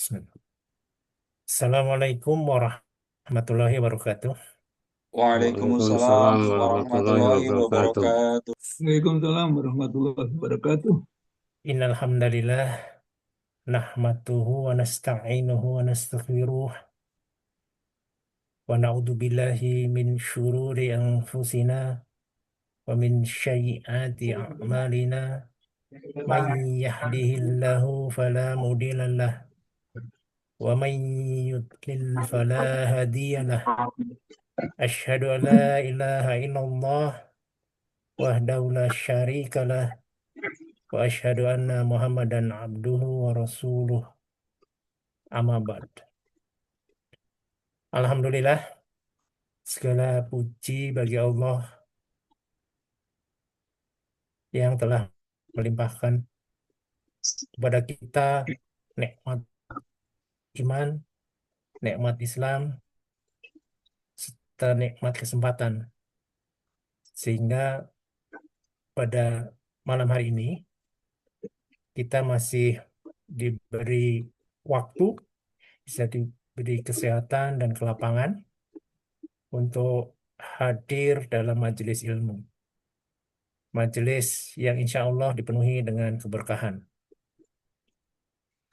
Bismillah. Assalamualaikum warahmatullahi wabarakatuh. Waalaikumsalam Waalaikumsalam warahmatullahi warahmatullahi wabarakatuh. wabarakatuh. Waalaikumsalam warahmatullahi wabarakatuh. Innal hamdalillah nahmaduhu wa nasta'inuhu wa nastaghfiruh wa na'udzu billahi min syururi anfusina wa min sayyiati a'malina may yahdihillahu fala mudhillalah wa may yudlil fala hadiyalah. Asyhadu an la ilaha illallah wahdahu la syarikalah wa asyhadu anna Muhammadan abduhu wa rasuluh amma ba'd. Alhamdulillah, segala puji bagi Allah yang telah melimpahkan kepada kita nikmat iman, nikmat Islam, serta nikmat kesempatan. Sehingga pada malam hari ini kita masih diberi waktu, bisa diberi kesehatan dan kelapangan untuk hadir dalam majelis ilmu. Majelis yang insya Allah dipenuhi dengan keberkahan.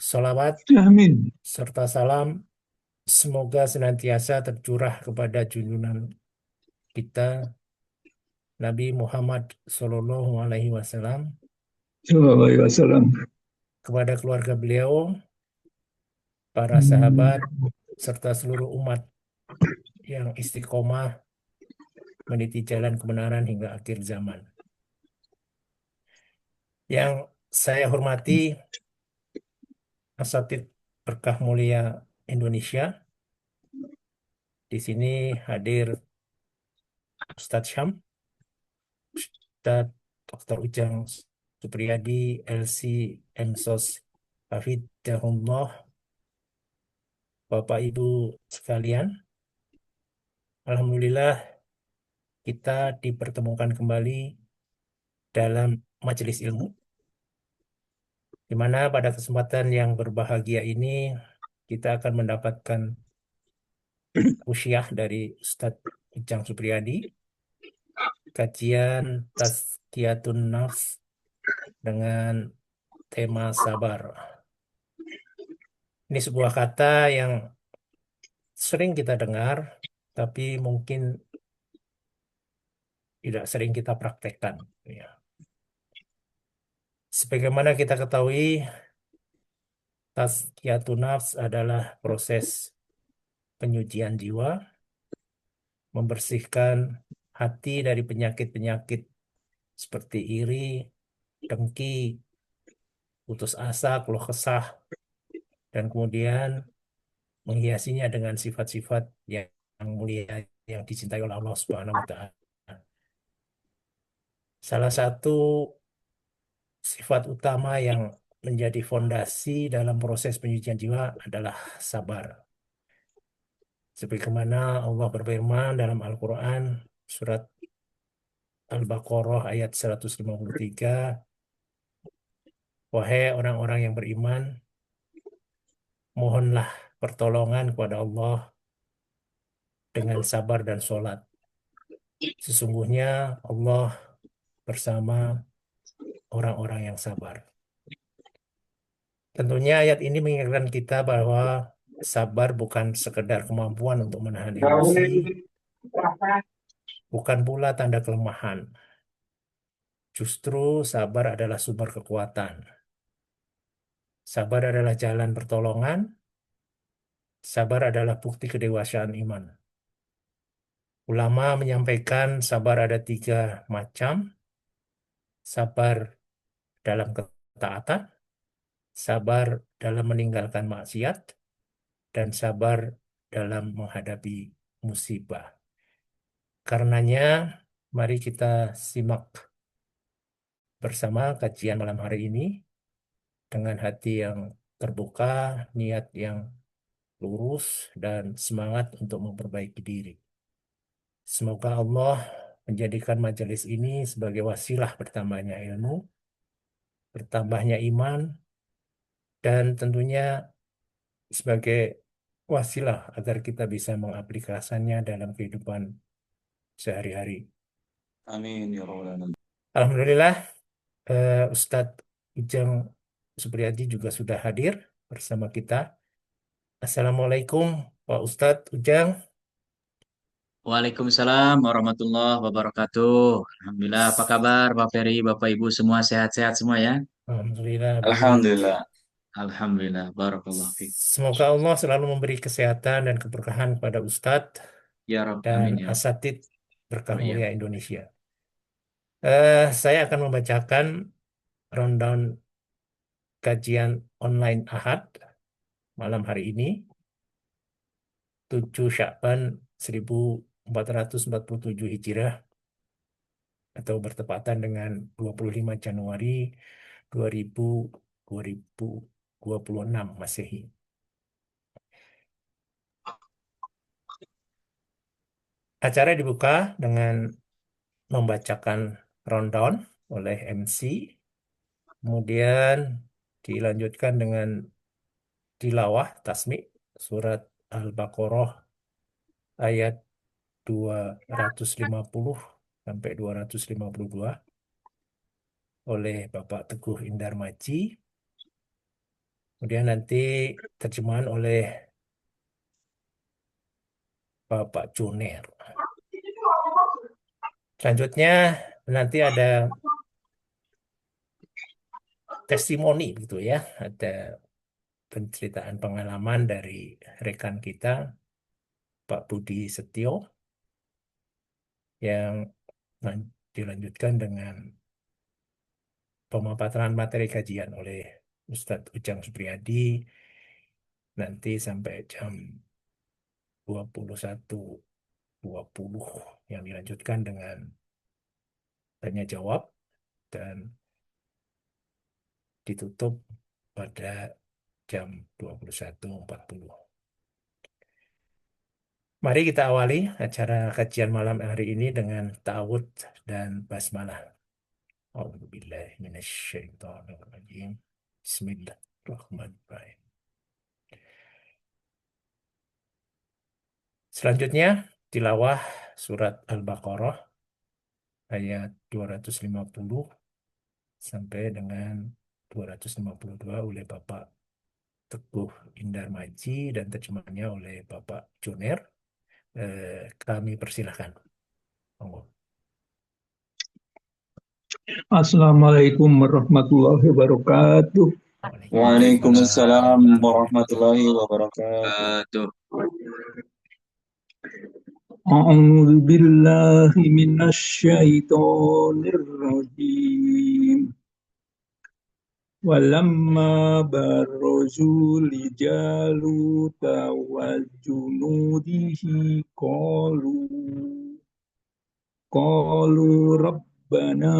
Salawat Amin. serta salam semoga senantiasa tercurah kepada junjungan kita Nabi Muhammad Sallallahu Alaihi Wasallam, Sallallahu alaihi wasallam. kepada keluarga beliau, para sahabat, serta seluruh umat yang istiqomah meniti jalan kebenaran hingga akhir zaman. Yang saya hormati Asatidz Berkah Mulia Indonesia, di sini hadir Ustadz Syam, Ustadz Dr. Ujang Supriyadi, LC Emsos Hafidahullah, Bapak Ibu sekalian. Alhamdulillah kita dipertemukan kembali dalam majelis ilmu, di mana pada kesempatan yang berbahagia ini kita akan mendapatkan usyah dari Ustadz Ujang Supriyadi, kajian Tazkiyatun Nafs dengan tema sabar. Ini sebuah kata yang sering kita dengar, tapi mungkin tidak sering kita praktekkan. Ya. Sebagaimana kita ketahui, tazkiyatun nafs adalah proses penyucian jiwa, membersihkan hati dari penyakit-penyakit seperti iri, dengki, putus asa, keluh kesah, dan kemudian menghiasinya dengan sifat-sifat yang mulia yang dicintai oleh Allah Subhanahu wa taala. Salah satu sifat utama yang menjadi fondasi dalam proses penyucian jiwa adalah sabar. Sebagaimana Allah berfirman dalam Al-Quran, surat Al-Baqarah ayat 153, wahai orang-orang yang beriman, mohonlah pertolongan kepada Allah dengan sabar dan sholat. Sesungguhnya Allah bersama orang-orang yang sabar. Tentunya ayat ini mengingatkan kita bahwa sabar bukan sekedar kemampuan untuk menahan emosi, bukan pula tanda kelemahan. Justru sabar adalah sumber kekuatan. Sabar adalah jalan pertolongan. Sabar adalah bukti kedewasaan iman. Ulama menyampaikan sabar ada tiga macam. Sabar dalam ketaatan, sabar dalam meninggalkan maksiat, dan sabar dalam menghadapi musibah. Karenanya, mari kita simak bersama kajian malam hari ini dengan hati yang terbuka, niat yang lurus, dan semangat untuk memperbaiki diri. Semoga Allah menjadikan majelis ini sebagai wasilah bertambahnya ilmu, bertambahnya iman, dan tentunya sebagai wasilah agar kita bisa mengaplikasikannya dalam kehidupan sehari-hari. Amin ya rabbal alamin. Alhamdulillah, Ustadz Ujang Supriyadi juga sudah hadir bersama kita. Assalamualaikum, Pak Ustadz Ujang. Waalaikumsalam warahmatullahi wabarakatuh. Alhamdulillah, apa kabar Pak Ferry, Bapak Ibu semua sehat-sehat semua ya? Alhamdulillah baik. Alhamdulillah. Alhamdulillah, barakallah fiik. Semoga Allah selalu memberi kesehatan dan keberkahan kepada Ustadz Ya Rabb, dan amin ya Rabb. asatid berkah Wa mulia iyyakum. Indonesia. Saya akan membacakan rundown kajian online Ahad malam hari ini, 7 Sya'ban 1447 Hijriah atau bertepatan dengan 25 Januari 2000 2026 Masehi. Acara dibuka dengan membacakan rundown oleh MC, kemudian dilanjutkan dengan tilawah tasmi surat Al-Baqarah ayat 250 sampai 252 oleh Bapak Teguh Indar Maji. Kemudian nanti terjemahan oleh Bapak Juner. Selanjutnya nanti ada testimoni gitu ya, ada penceritaan pengalaman dari rekan kita Pak Budi Setio yang dilanjutkan dengan pemaparan materi kajian oleh Ustadz Ujang Supriyadi nanti sampai jam 21.20 yang dilanjutkan dengan tanya jawab dan ditutup pada jam 21.40. Mari kita awali acara kajian malam hari ini dengan ta'awudz dan basmalah. A'udzubillahi minasyaitonirrajim. Bismillahirrahmanirrahim. Selanjutnya, tilawah surat Al-Baqarah ayat 250 sampai dengan 252 oleh Bapak Teguh Indar Maji dan terjemahnya oleh Bapak Juner. Kami persilahkan. Monggo. Assalamualaikum warahmatullahi wabarakatuh. Waalaikumsalam warahmatullahi wabarakatuh. A'udzu billahi minasyaitonir rajim. Walamma barrazu li Jaluta wa junudihi qalu rabbana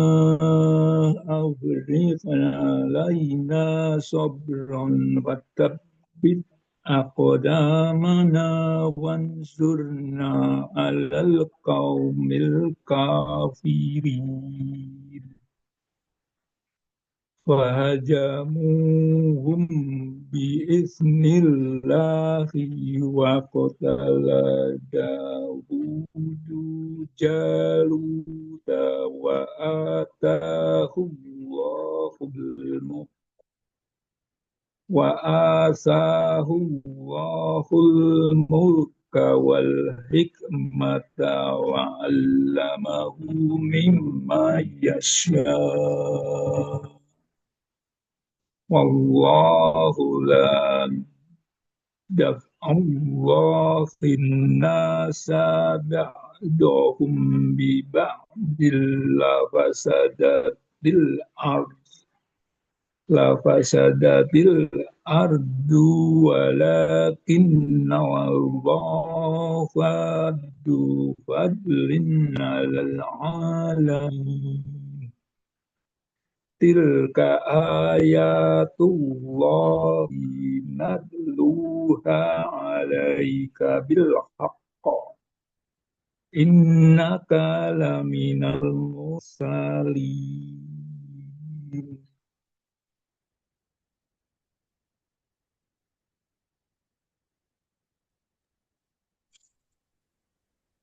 afrigh alaina sabran wattabbit aqdamana wansurna alal qaumil kafirin. Fahajamuhum biiznillahhi wa qatala Dawudu Jaluta wa asahullahul mulka wal hikmata wa 'allamahu mimma yasha. Wallahu la daf'allahin nasa ba'dahum bi ba'dil la fasadatil ardu walakinna Allaha du fadlin 'alal 'alamin. Tilka ayatullahi natluha 'alaika bil haqq. Innaka laminal mursalin.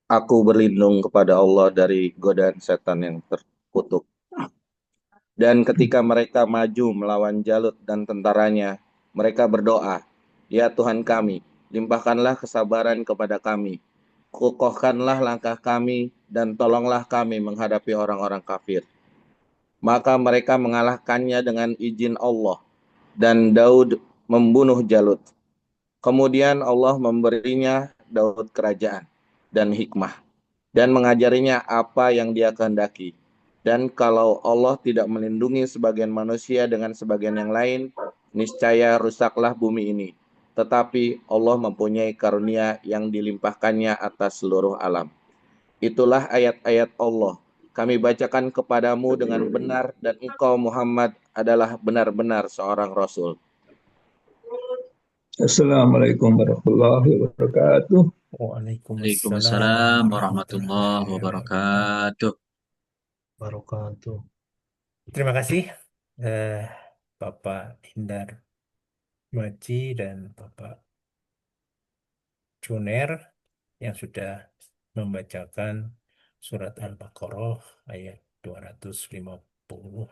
Aku berlindung kepada Allah dari godaan setan yang terkutuk. Dan ketika mereka maju melawan Jalut dan tentaranya, mereka berdoa, "Ya Tuhan kami, limpahkanlah kesabaran kepada kami. Kokohkanlah langkah kami dan tolonglah kami menghadapi orang-orang kafir." Maka mereka mengalahkannya dengan izin Allah, dan Daud membunuh Jalut. Kemudian Allah memberinya Daud kerajaan dan hikmah, dan mengajarinya apa yang dia kehendaki. Dan kalau Allah tidak melindungi sebagian manusia dengan sebagian yang lain, niscaya rusaklah bumi ini. Tetapi Allah mempunyai karunia yang dilimpahkannya atas seluruh alam. Itulah ayat-ayat Allah. Kami bacakan kepadamu dengan benar, dan engkau Muhammad adalah benar-benar seorang Rasul. Assalamualaikum warahmatullahi wabarakatuh. Waalaikumsalam Waalaikumsalam warahmatullahi warahmatullahi wabarakatuh. wabarakatuh. Terima kasih Bapak Indar Maji dan Bapak Juner yang sudah membacakan surat Al-Baqarah ayat 250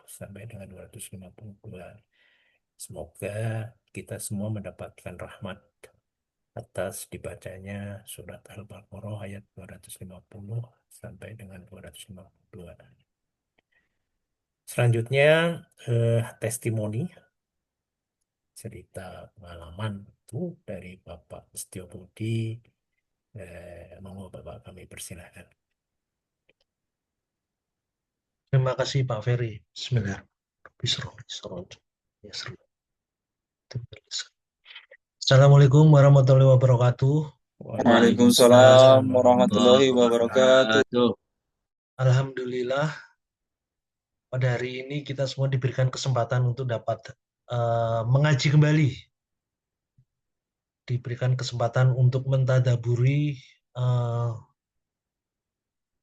sampai dengan 252. Semoga kita semua mendapatkan rahmat atas dibacanya surat Al-Baqarah ayat 250 sampai dengan 252. Selanjutnya testimoni cerita pengalaman itu dari Bapak Setio Budi. Monggo Bapak, kami persilahkan. Terima kasih Pak Ferry. Bismillahirrahmanirrahim. Assalamualaikum warahmatullahi wabarakatuh. Waalaikumsalam warahmatullahi wabarakatuh. Alhamdulillah, pada hari ini kita semua diberikan kesempatan untuk dapat mengaji kembali. Diberikan kesempatan untuk mentadaburi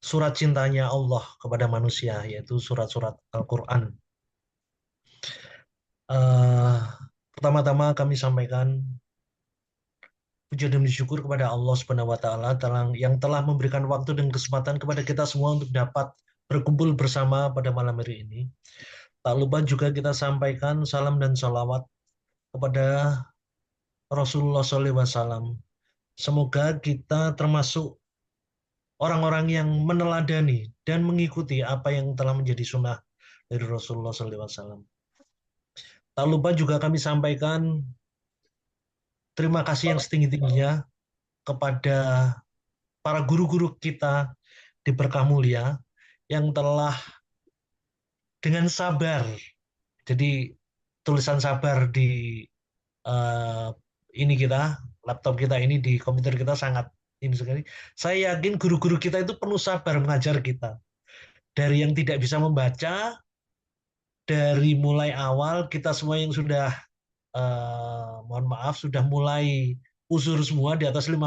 surat cintanya Allah kepada manusia, yaitu surat-surat Al-Quran. Pertama-tama kami sampaikan puji dan syukur kepada Allah Subhanahu wa taala yang telah memberikan waktu dan kesempatan kepada kita semua untuk dapat berkumpul bersama pada malam hari ini. Tak lupa juga kita sampaikan salam dan salawat kepada Rasulullah SAW. Semoga kita termasuk orang-orang yang meneladani dan mengikuti apa yang telah menjadi sunnah dari Rasulullah SAW. Tak lupa juga kami sampaikan terima kasih yang setinggi-tingginya kepada para guru-guru kita di Berkah Mulia yang telah dengan sabar, jadi tulisan sabar di ini kita, laptop kita ini, di komputer kita sangat ini sekali. Saya yakin guru-guru kita itu penuh sabar mengajar kita. Dari yang tidak bisa membaca, dari mulai awal kita semua yang sudah mohon maaf sudah mulai usur semua di atas 50,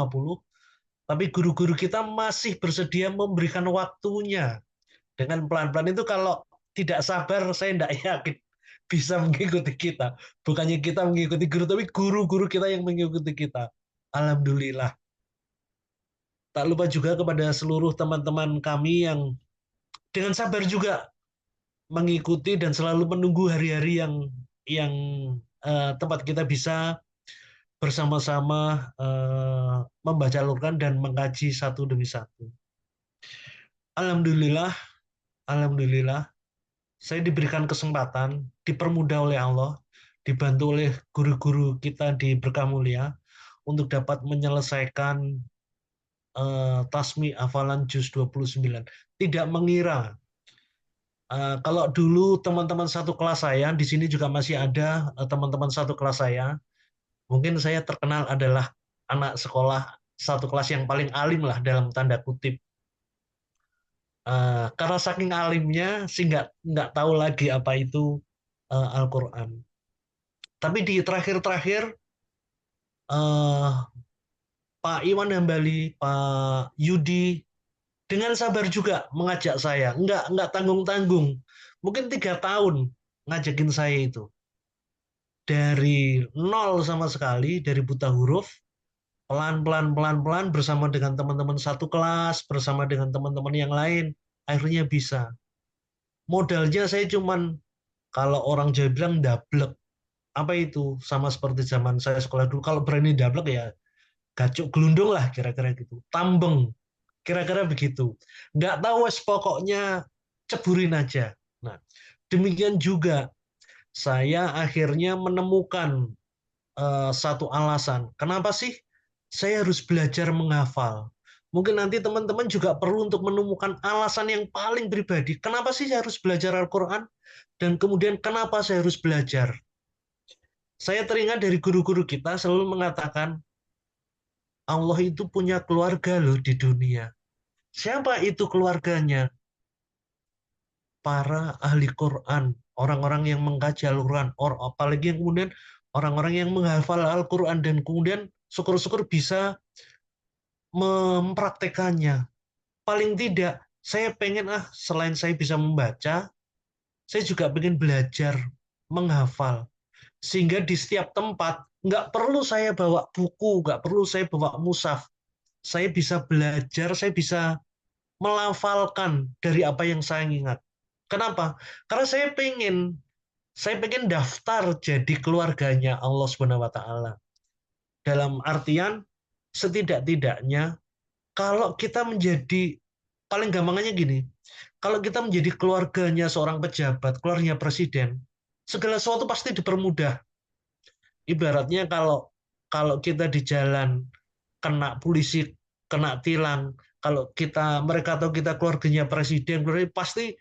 tapi guru-guru kita masih bersedia memberikan waktunya dengan pelan-pelan. Itu kalau tidak sabar saya tidak yakin bisa mengikuti kita. Bukannya kita mengikuti guru, tapi guru-guru kita yang mengikuti kita. Alhamdulillah. Tak lupa juga kepada seluruh teman-teman kami yang dengan sabar juga mengikuti dan selalu menunggu hari-hari yang tempat kita bisa bersama-sama membaca Al-Quran dan mengkaji satu demi satu. Alhamdulillah, alhamdulillah, saya diberikan kesempatan, dipermudah oleh Allah, dibantu oleh guru-guru kita di Berkah Mulia untuk dapat menyelesaikan tasmi hafalan juz 29. Tidak mengira kalau dulu teman-teman satu kelas saya, di sini juga masih ada teman-teman satu kelas saya, mungkin saya terkenal adalah anak sekolah satu kelas yang paling alim lah dalam tanda kutip. Karena saking alimnya sih nggak tahu lagi apa itu Al-Quran. Tapi di terakhir-terakhir Pak Iwan Hambali, Pak Yudi dengan sabar juga mengajak saya, nggak tanggung-tanggung. Mungkin 3 tahun ngajakin saya itu. Dari nol sama sekali, dari buta huruf, pelan-pelan pelan-pelan bersama dengan teman-teman satu kelas, bersama dengan teman-teman yang lain, akhirnya bisa. Modalnya saya cuman kalau orang Jawa bilang dablek. Apa itu? Sama seperti zaman saya sekolah dulu. Kalau berani dablek ya gacuk gelundung lah kira-kira gitu. Tambeng, kira-kira begitu. Nggak tahu wes pokoknya ceburin aja. Nah, demikian juga saya akhirnya menemukan satu alasan. Kenapa sih saya harus belajar menghafal? Mungkin nanti teman-teman juga perlu untuk menemukan alasan yang paling pribadi. Kenapa sih saya harus belajar Al-Quran? Dan kemudian kenapa saya harus belajar? Saya teringat dari guru-guru kita selalu mengatakan, Allah itu punya keluarga loh di dunia. Siapa itu keluarganya? Para ahli Quran, orang-orang yang mengkaji Al-Quran, apalagi yang kemudian orang-orang yang menghafal Al-Quran dan kemudian syukur-syukur bisa mempraktekannya. Paling tidak, saya pengen selain saya bisa membaca, saya juga pengen belajar menghafal. Sehingga di setiap tempat, nggak perlu saya bawa buku, nggak perlu saya bawa mushaf. Saya bisa belajar, saya bisa melafalkan dari apa yang saya ingat. Kenapa? Karena saya pengen daftar jadi keluarganya Allah Subhanahu wa taala. Dalam artian setidak-tidaknya kalau kita menjadi paling gampangnya gini, kalau kita menjadi keluarganya seorang pejabat, keluarganya presiden, segala sesuatu pasti dipermudah. Ibaratnya kalau kalau kita di jalan kena polisi, kena tilang, kalau mereka tahu kita keluarganya presiden, pasti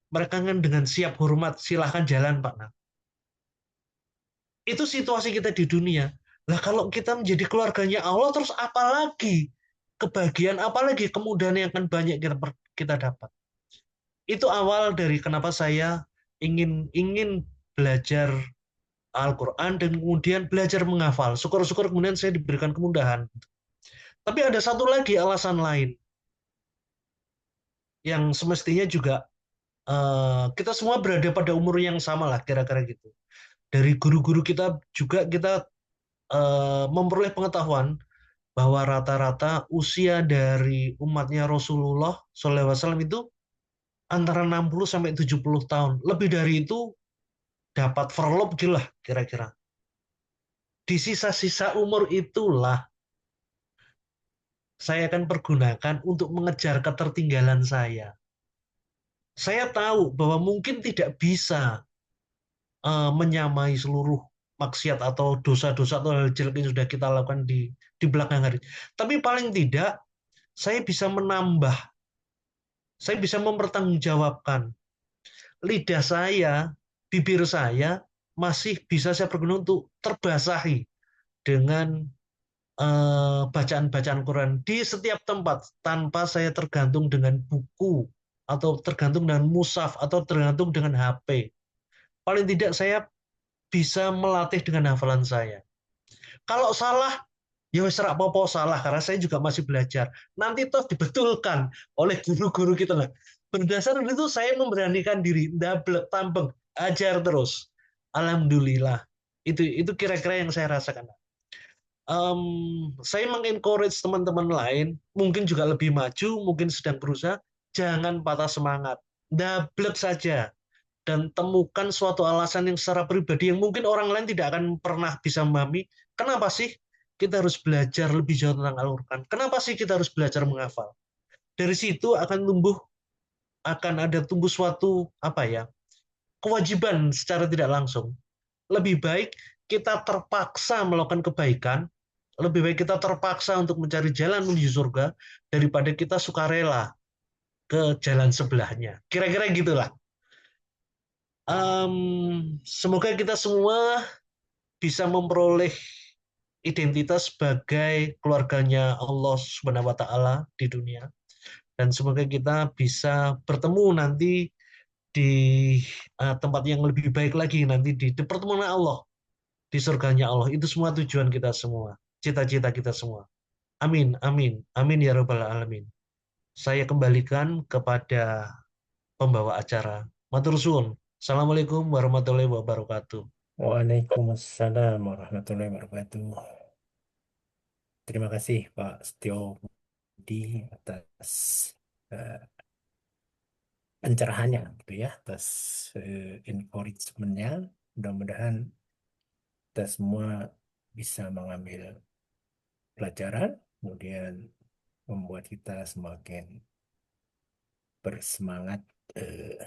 mereka kan dengan siap hormat, silahkan jalan Pak. Nah, itu situasi kita di dunia. Lah kalau kita menjadi keluarganya Allah, terus apalagi kebahagiaan, apalagi kemudahan yang akan banyak kita dapat. Itu awal dari kenapa saya ingin belajar Al-Quran dan kemudian belajar menghafal. Syukur-syukur kemudian saya diberikan kemudahan. Tapi ada satu lagi alasan lain yang semestinya juga kita semua berada pada umur yang sama lah kira-kira gitu. Dari guru-guru kita juga kita memperoleh pengetahuan bahwa rata-rata usia dari umatnya Rasulullah SAW itu antara 60 sampai 70 tahun. Lebih dari itu dapat verlob gitu lah kira-kira. Di sisa-sisa umur itulah saya akan pergunakan untuk mengejar ketertinggalan saya. Saya tahu bahwa mungkin tidak bisa menyamai seluruh maksiat atau dosa-dosa atau hal jelek yang sudah kita lakukan di belakang hari. Tapi paling tidak saya bisa menambah, saya bisa mempertanggungjawabkan lidah saya, bibir saya masih bisa saya pergunakan untuk terbasahi dengan bacaan-bacaan Quran di setiap tempat tanpa saya tergantung dengan buku atau tergantung dengan mushaf atau tergantung dengan HP. Paling tidak saya bisa melatih dengan hafalan saya. Kalau salah, ya wis ora apa-apa salah karena saya juga masih belajar. Nanti toh dibetulkan oleh guru-guru kita lah. Berdasar itu saya memberanikan diri, dablek, tampeng, ajar terus. Alhamdulillah. Itu kira-kira yang saya rasakan. Saya mengencourage teman-teman lain, mungkin juga lebih maju, mungkin sedang berusaha, jangan patah semangat. Dablek saja dan temukan suatu alasan yang secara pribadi yang mungkin orang lain tidak akan pernah bisa memahami. Kenapa sih kita harus belajar lebih jauh tentang Al-Quran? Kenapa sih kita harus belajar menghafal? Dari situ akan ada tumbuh suatu kewajiban secara tidak langsung. Lebih baik kita terpaksa melakukan kebaikan, lebih baik kita terpaksa untuk mencari jalan menuju surga daripada kita sukarela ke jalan sebelahnya. Kira-kira gitulah. Semoga kita semua bisa memperoleh identitas sebagai keluarganya Allah Subhanahu wa taala di dunia, dan semoga kita bisa bertemu nanti di tempat yang lebih baik lagi, nanti di pertemuan Allah, di surganya Allah. Itu semua tujuan kita semua, cita-cita kita semua. Amin, amin, amin ya rabbal alamin. Saya kembalikan kepada pembawa acara. Matur suwun. Assalamualaikum warahmatullahi wabarakatuh. Waalaikumsalam warahmatullahi wabarakatuh. Terima kasih Pak Setio Budi atas eh, pencerahannya gitu ya, atas encouragement-nya. Mudah-mudahan kita semua bisa mengambil pelajaran, kemudian membuat kita semakin bersemangat eh,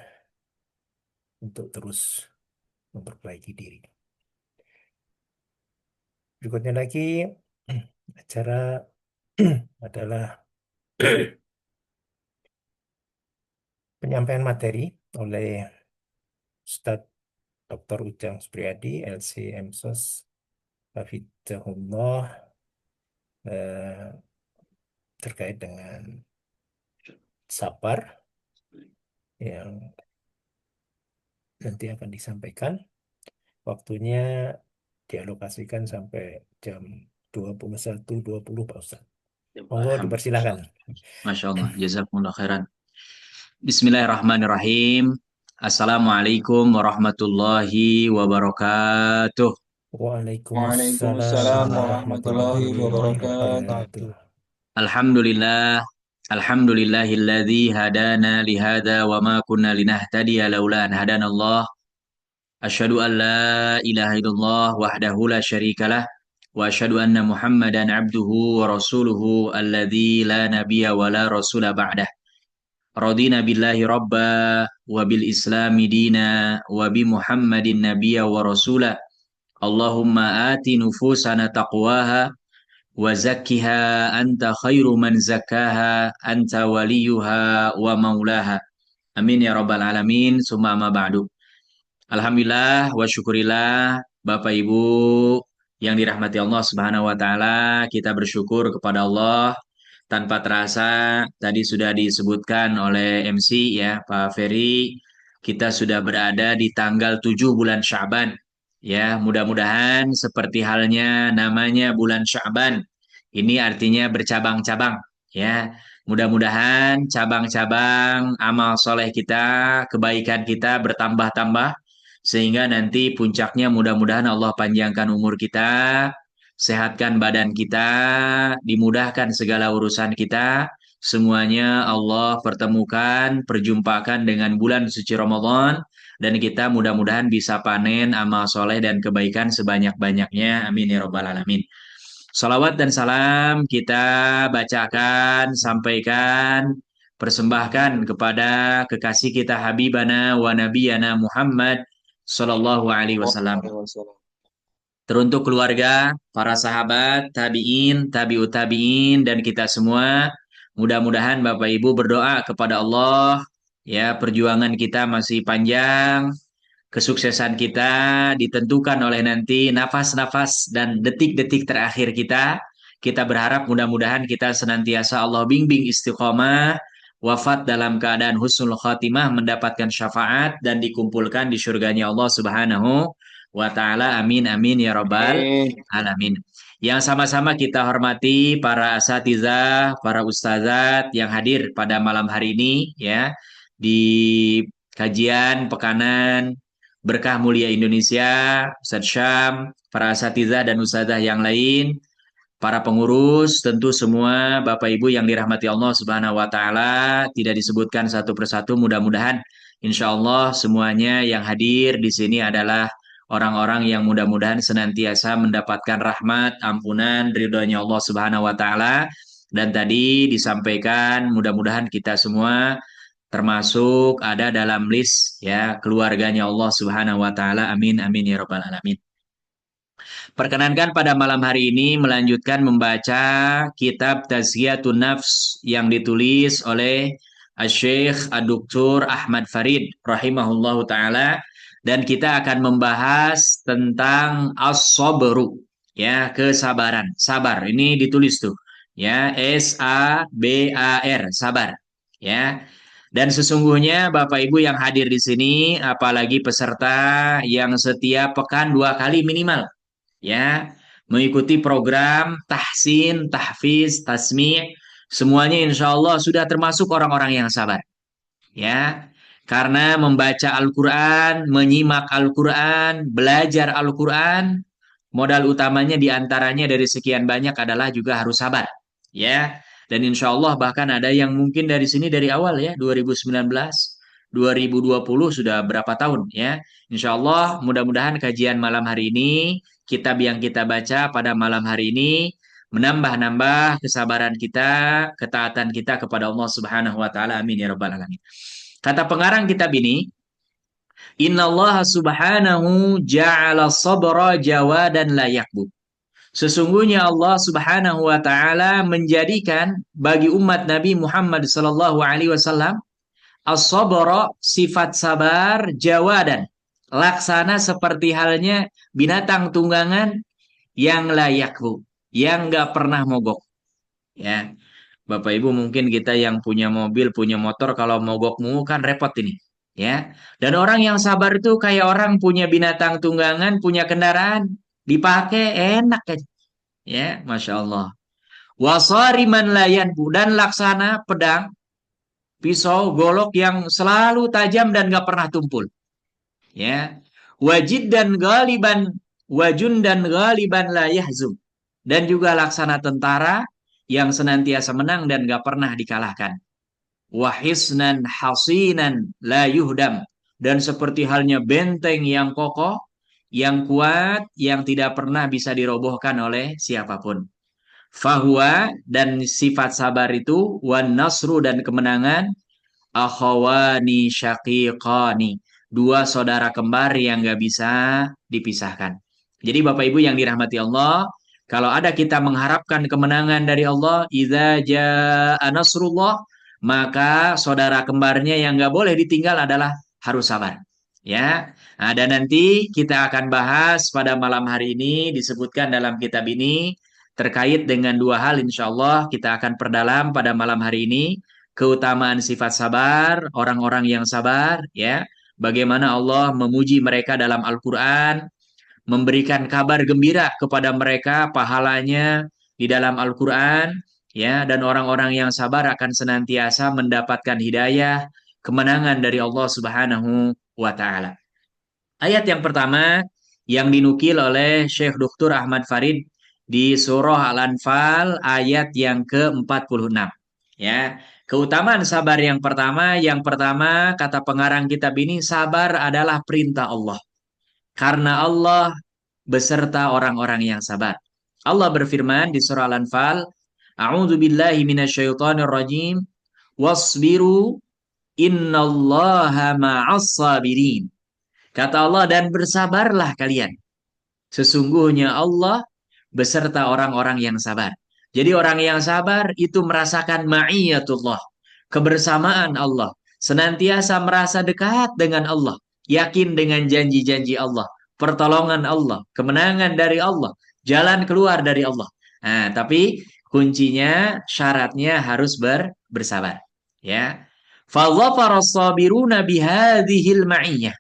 untuk terus memperbaiki diri. Berikutnya lagi acara adalah penyampaian materi oleh Ustadz Dr. Ujang Supriyadi, LC MSOS, Hafidhahullah, eh, terkait dengan sabar yang nanti akan disampaikan. Waktunya dialokasikan sampai jam 21.20 Pak Ustadz. Monggo dipersilakan. Masya Allah, jazakumullah khairan. Bismillahirrahmanirrahim. Assalamualaikum warahmatullahi wabarakatuh. Waalaikumsalam Waalaikumsalam warahmatullahi warahmatullahi wabarakatuh. wabarakatuh. Alhamdulillah, alhamdulillahilladzi hadana lihada wa ma kunna linahtadiya laula an hadanallah. Asyhadu an la ilaha illallah wahdahu la syarikalah wa asyhadu anna Muhammadan abduhu wa rasuluhu alladzi la nabiyya wa la rasula ba'dah. Radina billahi rabba wa bil islami dina wa bi Muhammadin nabiyya wa rasula. Allahumma ati nufusana taqwaha wa zakkiha anta khairu man zakkaha anta waliyuha wa maulaha. Amin ya rabbal alamin. Summa amma ba'du. Alhamdulillah wa syukurillah Bapak Ibu yang dirahmati Allah Subhanahu wa taala, kita bersyukur kepada Allah. Tanpa terasa tadi sudah disebutkan oleh MC ya Pak Ferry, kita sudah berada di tanggal 7 bulan Sya'ban. Ya, mudah-mudahan seperti halnya namanya bulan Sya'ban. Ini artinya bercabang-cabang ya. Mudah-mudahan cabang-cabang amal soleh kita, kebaikan kita bertambah-tambah sehingga nanti puncaknya mudah-mudahan Allah panjangkan umur kita, sehatkan badan kita, dimudahkan segala urusan kita, semuanya Allah pertemukan, perjumpakan dengan bulan suci Ramadan, dan kita mudah-mudahan bisa panen amal soleh dan kebaikan sebanyak-banyaknya. Amin ya rabbal alamin. Salawat dan salam kita bacakan, sampaikan, persembahkan kepada kekasih kita Habibana wa Nabiyana Muhammad Sallallahu Alaihi Wasallam. Teruntuk keluarga, para sahabat, tabi'in, tabi'ut tabi'in, dan kita semua, mudah-mudahan Bapak Ibu berdoa kepada Allah, ya perjuangan kita masih panjang, kesuksesan kita ditentukan oleh nanti nafas-nafas dan detik-detik terakhir kita. Kita berharap mudah-mudahan kita senantiasa Allah bimbing istiqomah, wafat dalam keadaan husnul khatimah, mendapatkan syafaat dan dikumpulkan di surganya Allah Subhanahu wa taala. Amin amin ya rabbal alamin. Yang sama-sama kita hormati para asatizah, para ustazat yang hadir pada malam hari ini ya di kajian pekanan Berkah Mulia Indonesia, Ustadz Syam, para asatizah dan ustazah yang lain, para pengurus, tentu semua Bapak Ibu yang dirahmati Allah Subhanahu wa taala, tidak disebutkan satu persatu, mudah-mudahan insya Allah semuanya yang hadir di sini adalah orang-orang yang mudah-mudahan senantiasa mendapatkan rahmat, ampunan, ridhonya Allah Subhanahu wa taala. Dan tadi disampaikan mudah-mudahan kita semua termasuk ada dalam list ya keluarganya Allah Subhanahu wa taala. Amin amin ya rabbal alamin. Perkenankan pada malam hari ini melanjutkan membaca kitab Tazkiyatun Nafs yang ditulis oleh Asy-Syaikh Ad-Doktor Ahmad Farid rahimahullahu taala, dan kita akan membahas tentang as-sabru ya, kesabaran. Sabar ini ditulis tuh ya, S-A-B-A-R, sabar ya. Dan sesungguhnya Bapak Ibu yang hadir di sini, apalagi peserta yang setiap pekan 2 kali minimal, ya, mengikuti program tahsin, tahfiz, tasmi', semuanya insya Allah sudah termasuk orang-orang yang sabar. Ya, karena membaca Al-Quran, menyimak Al-Quran, belajar Al-Quran, Modal utamanya diantaranya dari sekian banyak adalah juga harus sabar. Ya, dan insya Allah bahkan ada yang mungkin dari sini dari awal ya, 2019, 2020 sudah berapa tahun ya. Insya Allah mudah-mudahan kajian malam hari ini, kitab yang kita baca pada malam hari ini, menambah-nambah kesabaran kita, ketaatan kita kepada Allah Subhanahu wa taala. Amin ya rabbal alamin. Kata pengarang kitab ini, Inna Allah subhanahu ja'ala sabra jawadan la yakbud. Sesungguhnya Allah subhanahu wa ta'ala menjadikan bagi umat Nabi Muhammad sallallahu alaihi wasallam as-sabra, sifat sabar, jawadan, laksana seperti halnya binatang tunggangan yang la yakbud, yang nggak pernah mogok. Ya, Bapak Ibu mungkin kita yang punya mobil, punya motor, kalau mogok mulu kan repot ini. Ya, dan orang yang sabar itu kayak orang punya binatang tunggangan, punya kendaraan, dipakai enak aja. Ya, Masya Allah. Wasariman layanbu, dan laksana pedang, pisau, golok yang selalu tajam dan gak pernah tumpul. Ya, wajid dan galiban, wajun dan galiban la yahzum, dan juga laksana tentara yang senantiasa menang dan gak pernah dikalahkan. Wahisnan hasinan la yuhdam, dan seperti halnya benteng yang kokoh, yang kuat, yang tidak pernah bisa dirobohkan oleh siapapun. Fahuwa, dan sifat sabar itu, wan nasru, dan kemenangan, akhawani syaqiqani, dua saudara kembar yang gak bisa dipisahkan. Jadi Bapak Ibu yang dirahmati Allah, kalau ada kita mengharapkan kemenangan dari Allah, idza jaa nasrullah, maka saudara kembarnya yang gak boleh ditinggal adalah harus sabar. Ya, nah, dan nanti kita akan bahas pada malam hari ini, disebutkan dalam kitab ini terkait dengan dua hal, insya Allah kita akan perdalam pada malam hari ini. Keutamaan sifat sabar, orang-orang yang sabar, ya. Bagaimana Allah memuji mereka dalam Al-Quran, memberikan kabar gembira kepada mereka pahalanya di dalam Al-Quran, ya. Dan orang-orang yang sabar akan senantiasa mendapatkan hidayah, kemenangan dari Allah Subhanahu wa Ta'ala. Ayat yang pertama yang dinukil oleh Syekh Dr. Ahmad Farid di surah Al-Anfal ayat yang ke-46. Ya, keutamaan sabar yang pertama kata pengarang kitab ini, sabar adalah perintah Allah. Karena Allah beserta orang-orang yang sabar. Allah berfirman di surah Al-Anfal, A'udzu billahi minasyaitonir rajim, wasbiru innallaha ma'as sabirin. Kata Allah, dan bersabarlah kalian. Sesungguhnya Allah beserta orang-orang yang sabar. Jadi orang yang sabar itu merasakan ma'iyatullah, kebersamaan Allah, senantiasa merasa dekat dengan Allah, yakin dengan janji-janji Allah, pertolongan Allah, kemenangan dari Allah, jalan keluar dari Allah. Nah, tapi kuncinya, syaratnya harus bersabar. Ya. Fadhafaras sabiruna bihadhil ma'iyah.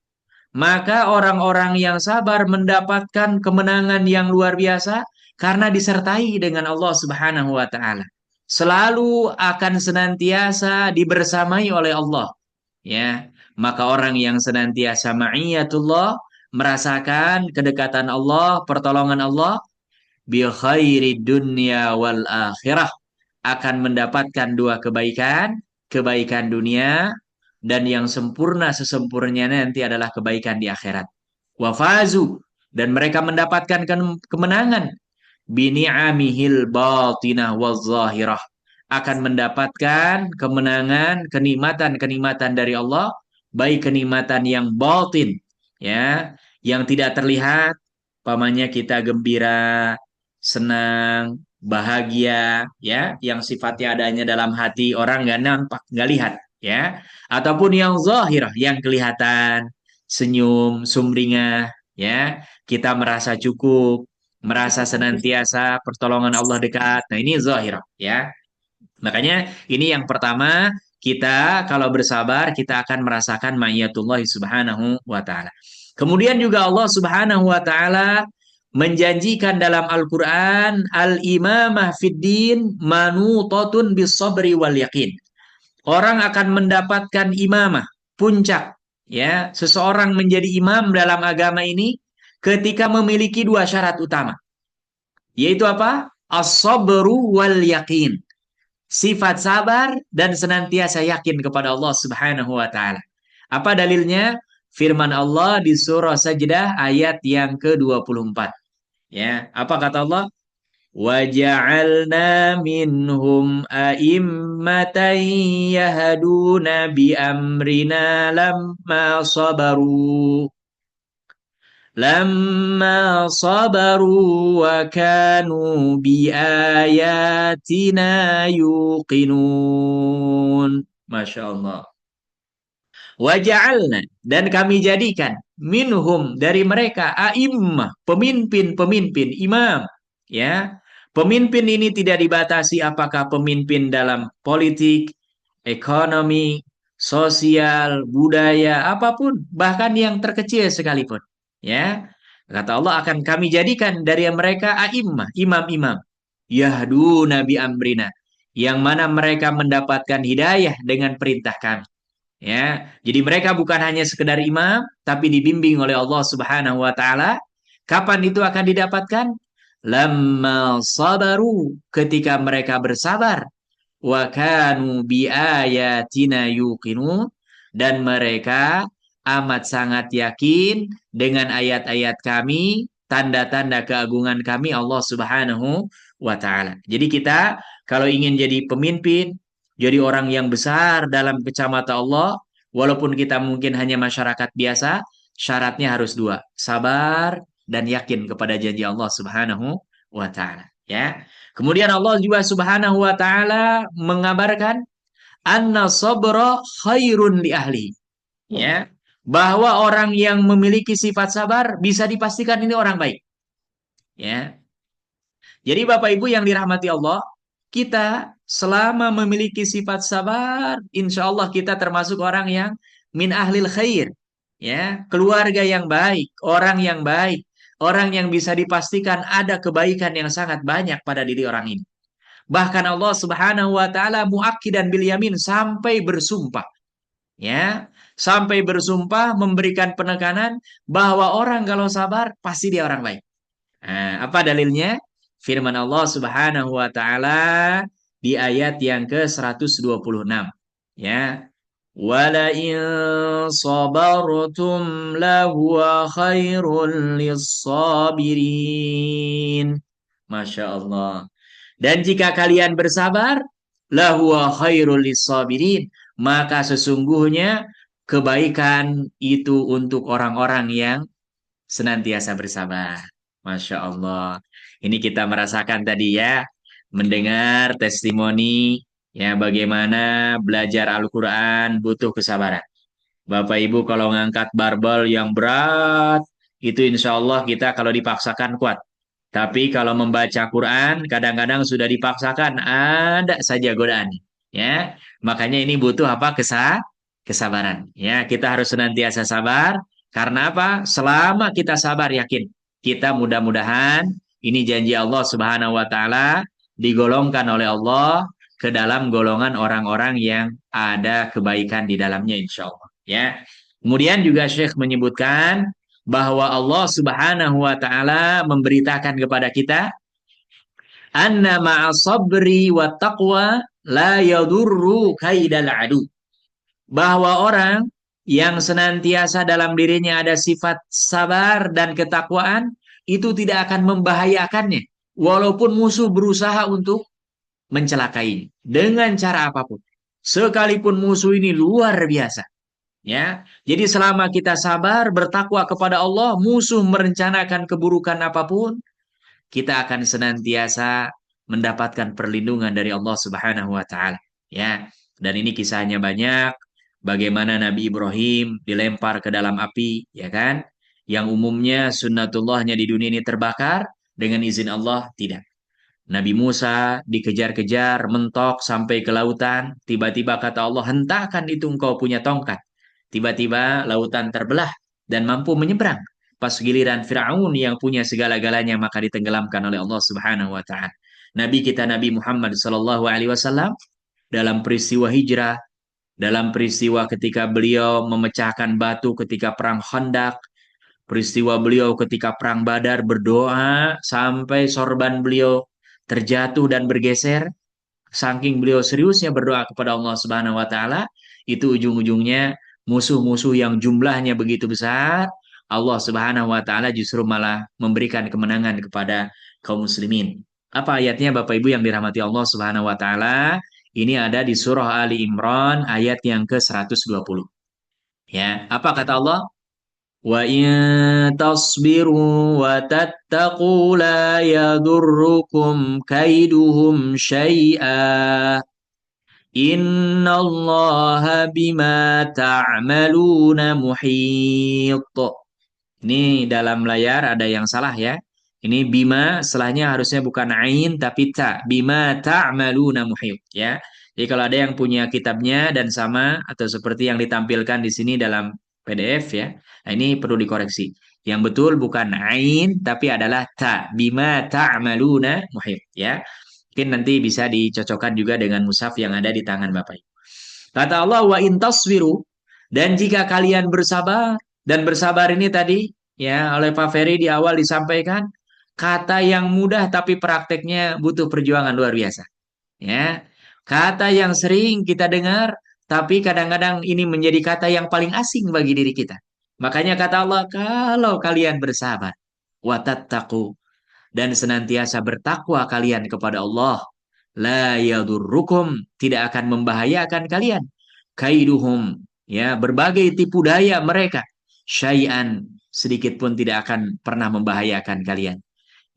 Maka orang-orang yang sabar mendapatkan kemenangan yang luar biasa karena disertai dengan Allah Subhanahu wa Ta'ala. Selalu akan senantiasa dibersamai oleh Allah. Ya, maka orang yang senantiasa ma'iyatullah, merasakan kedekatan Allah, pertolongan Allah, bi khairi dunya wal akhirah, akan mendapatkan dua kebaikan, kebaikan dunia, dan yang sempurna sesempurnanya nanti adalah kebaikan di akhirat. Wafazu, dan mereka mendapatkan kemenangan, bini'amihil batinah wal zahirah, akan mendapatkan kemenangan, kenikmatan-kenikmatan dari Allah, baik kenikmatan yang batin, ya, yang tidak terlihat, pamannya kita gembira, senang, bahagia, ya, yang sifatnya adanya dalam hati orang nggak nampak, nggak lihat, ya, ataupun yang zahirah, yang kelihatan, senyum, sumringah, ya, kita merasa cukup, merasa senantiasa pertolongan Allah dekat. Nah, ini zahirah, ya. Makanya ini yang pertama, kita kalau bersabar kita akan merasakan ma'iyatullah subhanahu wa ta'ala. Kemudian juga Allah subhanahu wa ta'ala menjanjikan dalam Al-Quran, al-imamah fid din manutatun bis sabri wal yakin. Orang akan mendapatkan imamah, puncak, ya, seseorang menjadi imam dalam agama ini ketika memiliki dua syarat utama. Yaitu apa? As-sabru wal yakin. Sifat sabar dan senantiasa yakin kepada Allah Subhanahu wa taala. Apa dalilnya? Firman Allah di surah Sajdah ayat yang ke-24. Ya, apa kata Allah? وَجَعَلْنَا مِنْهُمْ أَئِمَّةً يَهْدُونَ بِأَمْرِنَا لَمَّا صَبَرُوا وَكَانُوا بِآيَاتِنَا يُوقِنُونَ. Masya Allah. Waja'alna, dan kami jadikan minhum, dari mereka, a'immah, pemimpin-pemimpin, imam. Ya, pemimpin ini tidak dibatasi apakah pemimpin dalam politik, ekonomi, sosial, budaya, apapun, bahkan yang terkecil sekalipun. Ya, kata Allah, akan kami jadikan dari mereka a'immah, imam-imam. Yahduna bi amrina, yang mana mereka mendapatkan hidayah dengan perintah kami. Ya, jadi mereka bukan hanya sekedar imam, tapi dibimbing oleh Allah Subhanahu wa taala. Kapan itu akan didapatkan? Lamma sabaru, ketika mereka bersabar. Wa kanu bi ayatina yuqinun, dan mereka amat sangat yakin dengan ayat-ayat kami, tanda-tanda keagungan kami Allah Subhanahu wa taala. Jadi kita kalau ingin jadi pemimpin, jadi orang yang besar dalam kacamata Allah, walaupun kita mungkin hanya masyarakat biasa, syaratnya harus dua, sabar dan yakin kepada janji Allah Subhanahu wa taala. Ya. Kemudian Allah juga Subhanahu wa taala mengabarkan anna sabra khairun li ahli. Ya. Bahwa orang yang memiliki sifat sabar bisa dipastikan ini orang baik. Ya. Jadi Bapak Ibu yang dirahmati Allah, kita selama memiliki sifat sabar, insya Allah kita termasuk orang yang min ahlil khair. Ya, keluarga yang baik, orang yang bisa dipastikan ada kebaikan yang sangat banyak pada diri orang ini. Bahkan Allah Subhanahu wa taala muakkidan bil yamin, sampai bersumpah. Ya, sampai bersumpah memberikan penekanan bahwa orang kalau sabar pasti dia orang baik. Nah, apa dalilnya? Firman Allah Subhanahu wa taala di ayat yang ke-126. Ya. Wala in sabartum lahuwa khairul lis-sabirin. Masya Allah. Dan jika kalian bersabar, lahuwa khairul lis-sabirin, maka sesungguhnya kebaikan itu untuk orang-orang yang senantiasa bersabar. Masya Allah. Ini kita merasakan tadi ya, mendengar testimoni ya bagaimana belajar Al-Quran butuh kesabaran. Bapak Ibu kalau ngangkat barbel yang berat, itu insya Allah kita kalau dipaksakan kuat. Tapi kalau membaca Quran, kadang-kadang sudah dipaksakan, ada saja godaan. Ya, makanya ini butuh apa? Kesabaran. Ya, kita harus senantiasa sabar. Karena apa? Selama kita sabar, yakin kita mudah-mudahan ini janji Allah Subhanahu wa taala digolongkan oleh Allah ke dalam golongan orang-orang yang ada kebaikan di dalamnya insya Allah. Ya. Kemudian juga Syekh menyebutkan bahwa Allah Subhanahu wa taala memberitakan kepada kita anna ma'as sabri wa taqwa la yadurru kaidal adu. Bahwa orang yang senantiasa dalam dirinya ada sifat sabar dan ketakwaan itu tidak akan membahayakannya walaupun musuh berusaha untuk mencelakai dengan cara apapun. Sekalipun musuh ini luar biasa. Ya, jadi selama kita sabar, bertakwa kepada Allah, musuh merencanakan keburukan apapun, kita akan senantiasa mendapatkan perlindungan dari Allah Subhanahu wa taala. Ya, dan ini kisahnya banyak, bagaimana Nabi Ibrahim dilempar ke dalam api, ya kan? Yang umumnya sunnatullahnya di dunia ini terbakar, dengan izin Allah tidak. Nabi Musa dikejar-kejar, mentok sampai ke lautan, tiba-tiba kata Allah, hentakan itu engkau punya tongkat. Tiba-tiba lautan terbelah dan mampu menyeberang. Pas giliran Fir'aun yang punya segala-galanya maka ditenggelamkan oleh Allah Subhanahu wa taala. Nabi kita Nabi Muhammad sallallahu alaihi wasallam dalam peristiwa hijrah, dalam peristiwa ketika beliau memecahkan batu ketika perang Khandaq, peristiwa beliau ketika perang Badar berdoa sampai sorban beliau terjatuh dan bergeser. Saking beliau seriusnya berdoa kepada Allah Subhanahu wa taala, itu ujung-ujungnya musuh-musuh yang jumlahnya begitu besar, Allah Subhanahu wa taala justru malah memberikan kemenangan kepada kaum muslimin. Apa ayatnya Bapak Ibu yang dirahmati Allah Subhanahu wa taala? Ini ada di surah Ali Imran ayat yang ke-120. Ya, apa kata Allah? Wa in tasbiru wa tattaqu la yadurrukum kaiduhum syai'a. Innallaha bima ta'maluna muhit. Ini dalam layar ada yang salah ya. Ini bima setelahnya harusnya bukan ain tapi ta. Bima ta'maluna muhit ya. Jadi kalau ada yang punya kitabnya dan sama atau seperti yang ditampilkan di sini dalam PDF ya. Nah, ini perlu dikoreksi. Yang betul bukan ain tapi adalah ta. Bima ta'maluna muhit ya. Mungkin nanti bisa dicocokkan juga dengan mushaf yang ada di tangan Bapak Ibu. Kata Allah wa in taswiru, dan jika kalian bersabar, dan bersabar ini tadi ya oleh Pak Ferry di awal disampaikan kata yang mudah tapi prakteknya butuh perjuangan luar biasa. Ya. Kata yang sering kita dengar tapi kadang-kadang ini menjadi kata yang paling asing bagi diri kita. Makanya kata Allah kalau kalian bersabar wa tattaqu, dan senantiasa bertakwa kalian kepada Allah, la yadurrukum, tidak akan membahayakan kalian, kaiduhum, ya berbagai tipu daya mereka, syai'an, sedikit pun tidak akan pernah membahayakan kalian.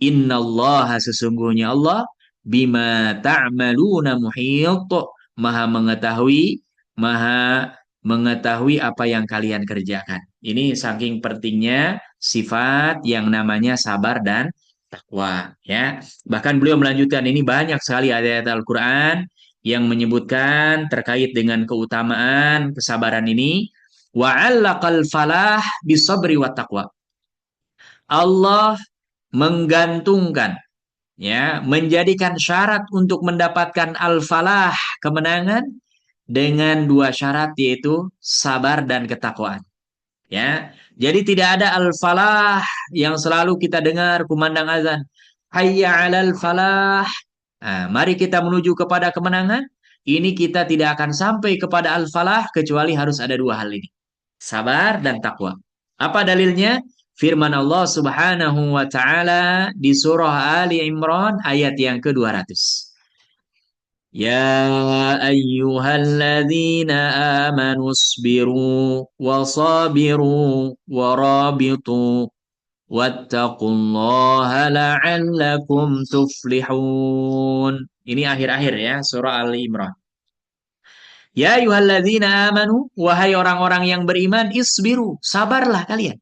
Innallaha, sesungguhnya Allah, bima ta'maluna muhit, maha mengetahui, maha mengetahui apa yang kalian kerjakan. Ini saking pentingnya sifat yang namanya sabar dan takwa ya. Bahkan beliau melanjutkan, ini banyak sekali ayat-ayat Al-Qur'an yang menyebutkan terkait dengan keutamaan kesabaran ini. Wa 'allaqal falah bisabri wat taqwa. Allah menggantungkan ya, menjadikan syarat untuk mendapatkan al-falah, kemenangan, dengan dua syarat yaitu sabar dan ketakwaan. Ya, jadi tidak ada al-falah yang selalu kita dengar kumandang azan. Hayya 'alal falah. Nah, mari kita menuju kepada kemenangan. Ini kita tidak akan sampai kepada al-falah kecuali harus ada dua hal ini. Sabar dan takwa. Apa dalilnya? Firman Allah Subhanahu wa taala di surah Ali Imran ayat yang ke-200. Ya ayyuhalladzina amanu isbiru wasabiru warabitu wattaqullaha la'allakum tuflihun. Ini akhir-akhir ya surah Ali Imran. Ya ayyuhalladzina amanu, wahai orang-orang yang beriman, isbiru, sabarlah kalian.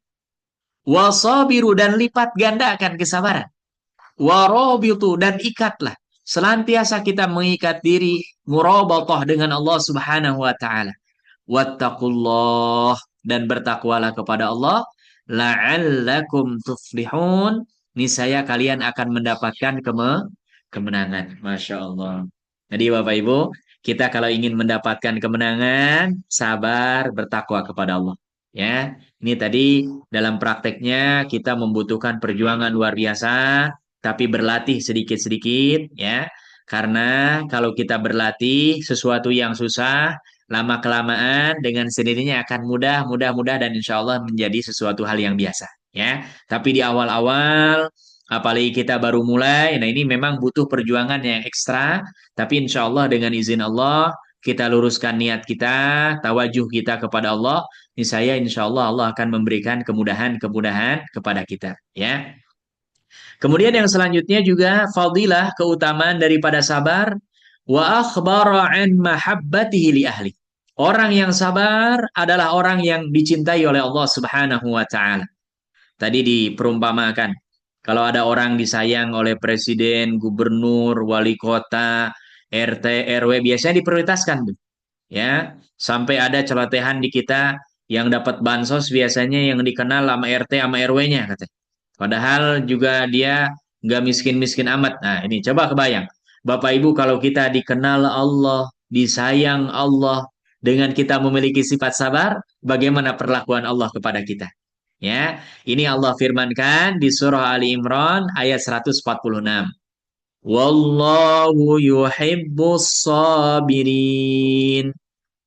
Wasabiru, dan lipat gandakan kesabaran. Warabitu, dan ikatlah. Senantiasa kita mengikat diri murabatah dengan Allah Subhanahu wa taala. Wattaqullah, dan bertakwalah kepada Allah, la'allakum tuflihun, niscaya kalian akan mendapatkan kemenangan. Masya Allah. Jadi Bapak Ibu, kita kalau ingin mendapatkan kemenangan, sabar, bertakwa kepada Allah. Ya, ini tadi dalam prakteknya kita membutuhkan perjuangan luar biasa, tapi berlatih sedikit-sedikit ya. Karena kalau kita berlatih sesuatu yang susah, lama-kelamaan dengan sendirinya akan mudah dan insya Allah menjadi sesuatu hal yang biasa ya. Tapi di awal-awal, apalagi kita baru mulai, nah ini memang butuh perjuangan yang ekstra, tapi insya Allah dengan izin Allah, kita luruskan niat kita, tawajuh kita kepada Allah, niscaya insya Allah Allah akan memberikan kemudahan-kemudahan kepada kita ya. Kemudian yang selanjutnya juga fadilah, keutamaan daripada sabar, wa akhbara an mahabbatihi li ahli. Orang yang sabar adalah orang yang dicintai oleh Allah Subhanahu wa taala. Tadi diperumpamakan, kalau ada orang disayang oleh presiden, gubernur, wali kota, RT, RW, biasanya diprioritaskan tuh. Ya, sampai ada celotehan di kita yang dapat bansos biasanya yang dikenal sama RT sama RW-nya katanya. Padahal juga dia nggak miskin-miskin amat. Nah, ini coba kebayang. Bapak Ibu, kalau kita dikenal Allah, disayang Allah, dengan kita memiliki sifat sabar, bagaimana perlakuan Allah kepada kita? Ya, ini Allah firmankan di surah Ali Imran ayat 146. Wallahu yuhibbus sabirin.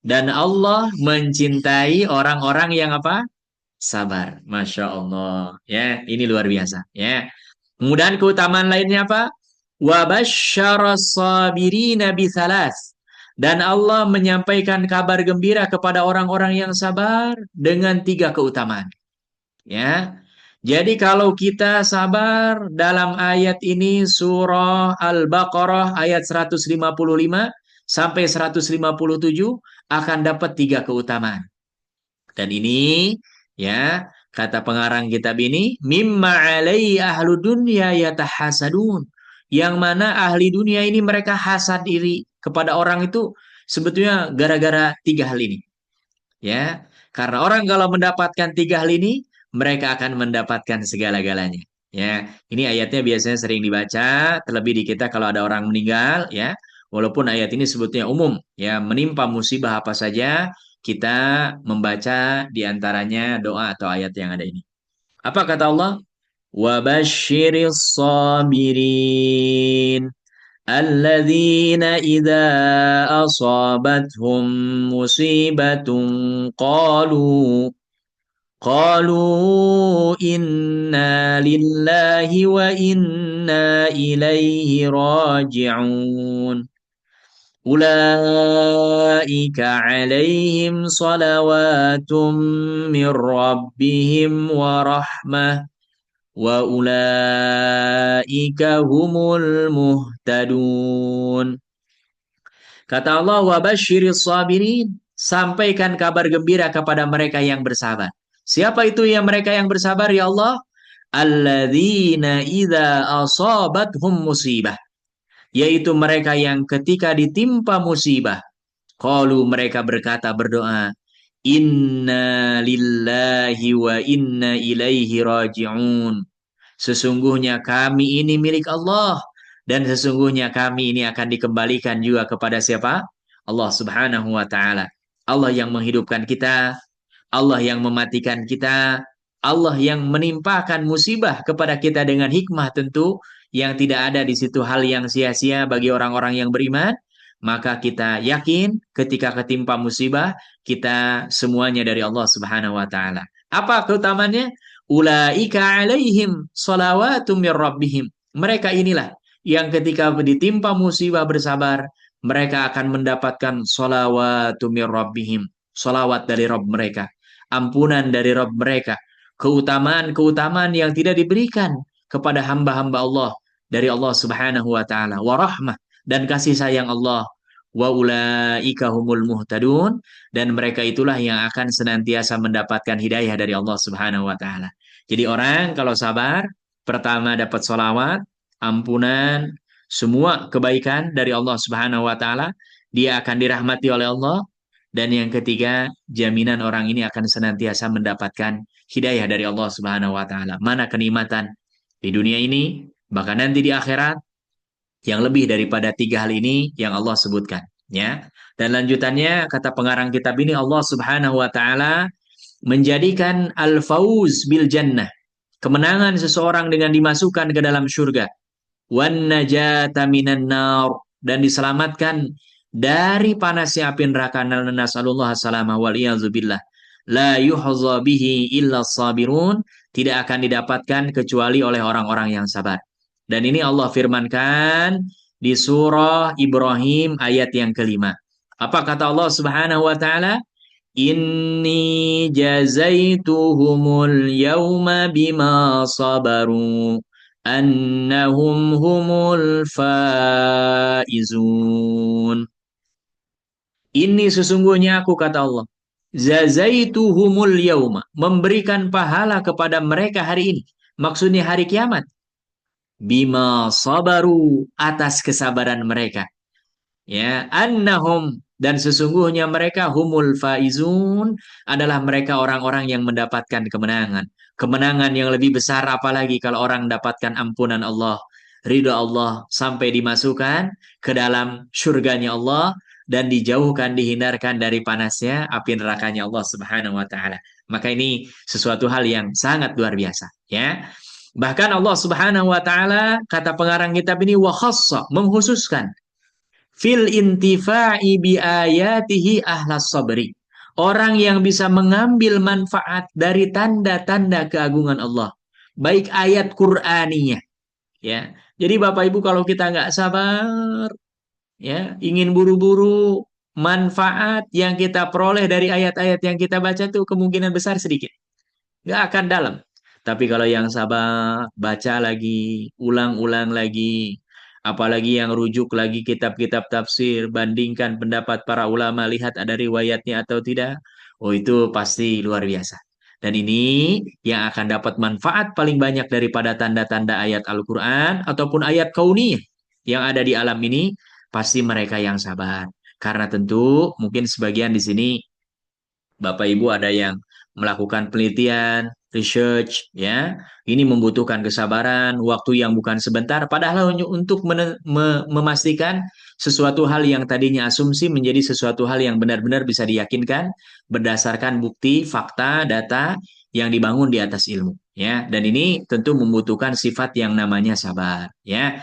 Dan Allah mencintai orang-orang yang apa? Sabar. Masya Allah. Ya, ini luar biasa. Ya. Kemudian keutamaan lainnya apa? Wa basyaras sabirina bithalas. Dan Allah menyampaikan kabar gembira kepada orang-orang yang sabar dengan 3 keutamaan. Ya. Jadi kalau kita sabar dalam ayat ini surah Al-Baqarah ayat 155 sampai 157 akan dapat 3 keutamaan. Dan ini ya kata pengarang kitab ini mimma alai ahlu dunya yatahasadun. Yang mana ahli dunia ini mereka hasad iri kepada orang itu sebetulnya gara-gara 3 hal ini. Ya, karena orang kalau mendapatkan 3 hal ini, mereka akan mendapatkan segala-galanya. Ya, ini ayatnya biasanya sering dibaca, terlebih di kita kalau ada orang meninggal, ya. Walaupun ayat ini sebetulnya umum, ya, menimpa musibah apa saja, kita membaca di antaranya doa atau ayat yang ada ini. Apa kata Allah? Wa basyiris sabirin. الذين إذا أصابتهم مصيبة قالوا إنا لله وإنا إليه راجعون أولئك عليهم صلوات من ربهم ورحمة wa ulaika humul muhtadun. Kata Allah, wa basyiris sabirin, sampaikan kabar gembira kepada mereka yang bersabar. Siapa itu yang mereka yang bersabar ya Allah? Alladzina idza asabathum musibah, yaitu mereka yang ketika ditimpa musibah, qalu mereka berkata berdoa, inna lillahi wa inna ilaihi raji'un. Sesungguhnya kami ini milik Allah dan sesungguhnya kami ini akan dikembalikan juga kepada siapa? Allah Subhanahu wa taala. Allah yang menghidupkan kita, Allah yang mematikan kita, Allah yang menimpakan musibah kepada kita dengan hikmah tentu yang tidak ada di situ hal yang sia-sia bagi orang-orang yang beriman. Maka kita yakin ketika ketimpa musibah, kita semuanya dari Allah Subhanahu wa taala. Apa keutamaannya? Ulaika alaihim salawatum mir rabbihim. Mereka inilah yang ketika ditimpa musibah bersabar, mereka akan mendapatkan salawatum mir rabbihim. Salawat dari Rabb mereka. Ampunan dari Rabb mereka. Keutamaan-keutamaan yang tidak diberikan kepada hamba-hamba Allah dari Allah Subhanahu wa taala. Wa rahmah dan kasih sayang Allah. Wa ulaika humul muhtadun, dan mereka itulah yang akan senantiasa mendapatkan hidayah dari Allah Subhanahu wa taala. Jadi orang kalau sabar, pertama dapat sholawat, ampunan, semua kebaikan dari Allah Subhanahu wa taala, dia akan dirahmati oleh Allah, dan yang ketiga, jaminan orang ini akan senantiasa mendapatkan hidayah dari Allah Subhanahu wa taala. Mana kenikmatan di dunia ini, bahkan nanti di akhirat yang lebih daripada 3 hal ini yang Allah sebutkan, ya. Dan lanjutannya kata pengarang kitab ini, Allah Subhanahu wa taala menjadikan al-fauz bil jannah, kemenangan seseorang dengan dimasukkan ke dalam surga, wan najata minan nar, dan diselamatkan dari panasnya api neraka. Nasallallahu salamah wal iyadzubillah. La yuhza bihi illa sabirun, tidak akan didapatkan kecuali oleh orang-orang yang sabar. Dan ini Allah firmankan di surah Ibrahim ayat yang kelima. Apa kata Allah Subhanahu wa taala? Inni jazaituhumul yawma bima sabaru annahum humul faizun. Ini sesungguhnya aku, kata Allah, jazaituhumul yawma, memberikan pahala kepada mereka hari ini. Maksudnya hari kiamat. Bima sabaru, atas kesabaran mereka. Ya, annahum, dan sesungguhnya mereka humul faizun, adalah mereka orang-orang yang mendapatkan kemenangan. Kemenangan yang lebih besar apalagi kalau orang mendapatkan ampunan Allah, ridho Allah sampai dimasukkan ke dalam surganya Allah dan dijauhkan, dihindarkan dari panasnya api nerakanya Allah Subhanahu wa taala. Maka ini sesuatu hal yang sangat luar biasa, ya. Bahkan Allah Subhanahu wa taala, kata pengarang kitab ini, wa khassa, menghususkan fil intifa'i bi ayatihi ahlas sabri. Orang yang bisa mengambil manfaat dari tanda-tanda keagungan Allah, baik ayat Qur'aniyah, ya. Jadi Bapak Ibu, kalau kita nggak sabar, ya, ingin buru-buru, manfaat yang kita peroleh dari ayat-ayat yang kita baca itu kemungkinan besar sedikit, nggak akan dalam. Tapi kalau yang sabar, baca lagi, ulang-ulang lagi, apalagi yang rujuk lagi kitab-kitab tafsir, bandingkan pendapat para ulama, lihat ada riwayatnya atau tidak, oh itu pasti luar biasa. Dan ini yang akan dapat manfaat paling banyak daripada tanda-tanda ayat Al-Quran ataupun ayat kauniyah yang ada di alam ini, pasti mereka yang sabar. Karena tentu mungkin sebagian di sini Bapak Ibu ada yang melakukan penelitian, research, ya. Ini membutuhkan kesabaran, waktu yang bukan sebentar, padahal untuk memastikan sesuatu hal yang tadinya asumsi menjadi sesuatu hal yang benar-benar bisa diyakinkan berdasarkan bukti, fakta, data yang dibangun di atas ilmu, ya. Dan ini tentu membutuhkan sifat yang namanya sabar, ya.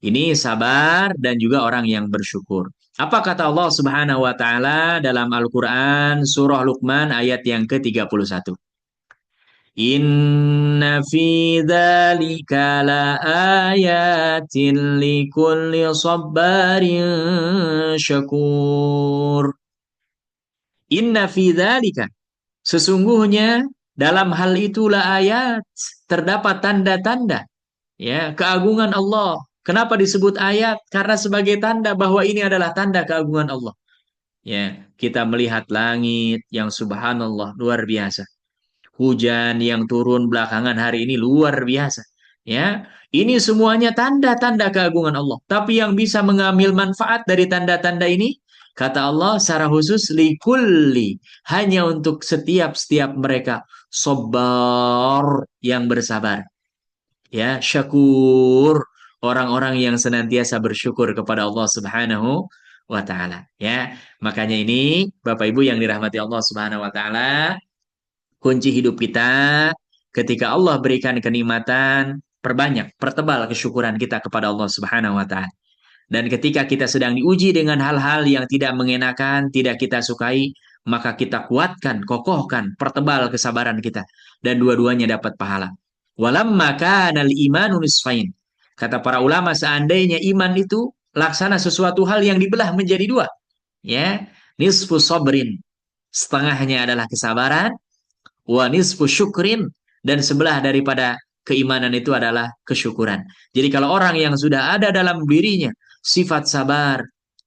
Ini sabar dan juga orang yang bersyukur. Apa kata Allah Subhanahu wa taala dalam Al-Qur'an surah Luqman ayat yang ke-31? Inna fi dzalika laayatin likulli sabbarin syakur. Inna fi dzalika, sesungguhnya dalam hal itulah ayat, terdapat tanda-tanda, ya, keagungan Allah. Kenapa disebut ayat? Karena sebagai tanda bahwa ini adalah tanda keagungan Allah. Ya, kita melihat langit yang subhanallah luar biasa. Hujan yang turun belakangan hari ini luar biasa. Ya, ini semuanya tanda-tanda keagungan Allah. Tapi yang bisa mengambil manfaat dari tanda-tanda ini, kata Allah secara khusus likulli, hanya untuk setiap mereka sabar yang bersabar. Ya, syakur, orang-orang yang senantiasa bersyukur kepada Allah Subhanahu wa taala, ya. Makanya ini Bapak Ibu yang dirahmati Allah Subhanahu wa taala, kunci hidup kita ketika Allah berikan kenikmatan, perbanyak, pertebal kesyukuran kita kepada Allah Subhanahu wa taala. Dan ketika kita sedang diuji dengan hal-hal yang tidak mengenakan, tidak kita sukai, maka kita kuatkan, kokohkan, pertebal kesabaran kita. Dan dua-duanya dapat pahala. Walamma kanal imanu nisfain. Kata para ulama, seandainya iman itu laksana sesuatu hal yang dibelah menjadi dua. Ya, nisfu sabrin. Setengahnya adalah kesabaran, wa nisfu syukrin, dan sebelah daripada keimanan itu adalah kesyukuran. Jadi kalau orang yang sudah ada dalam dirinya sifat sabar,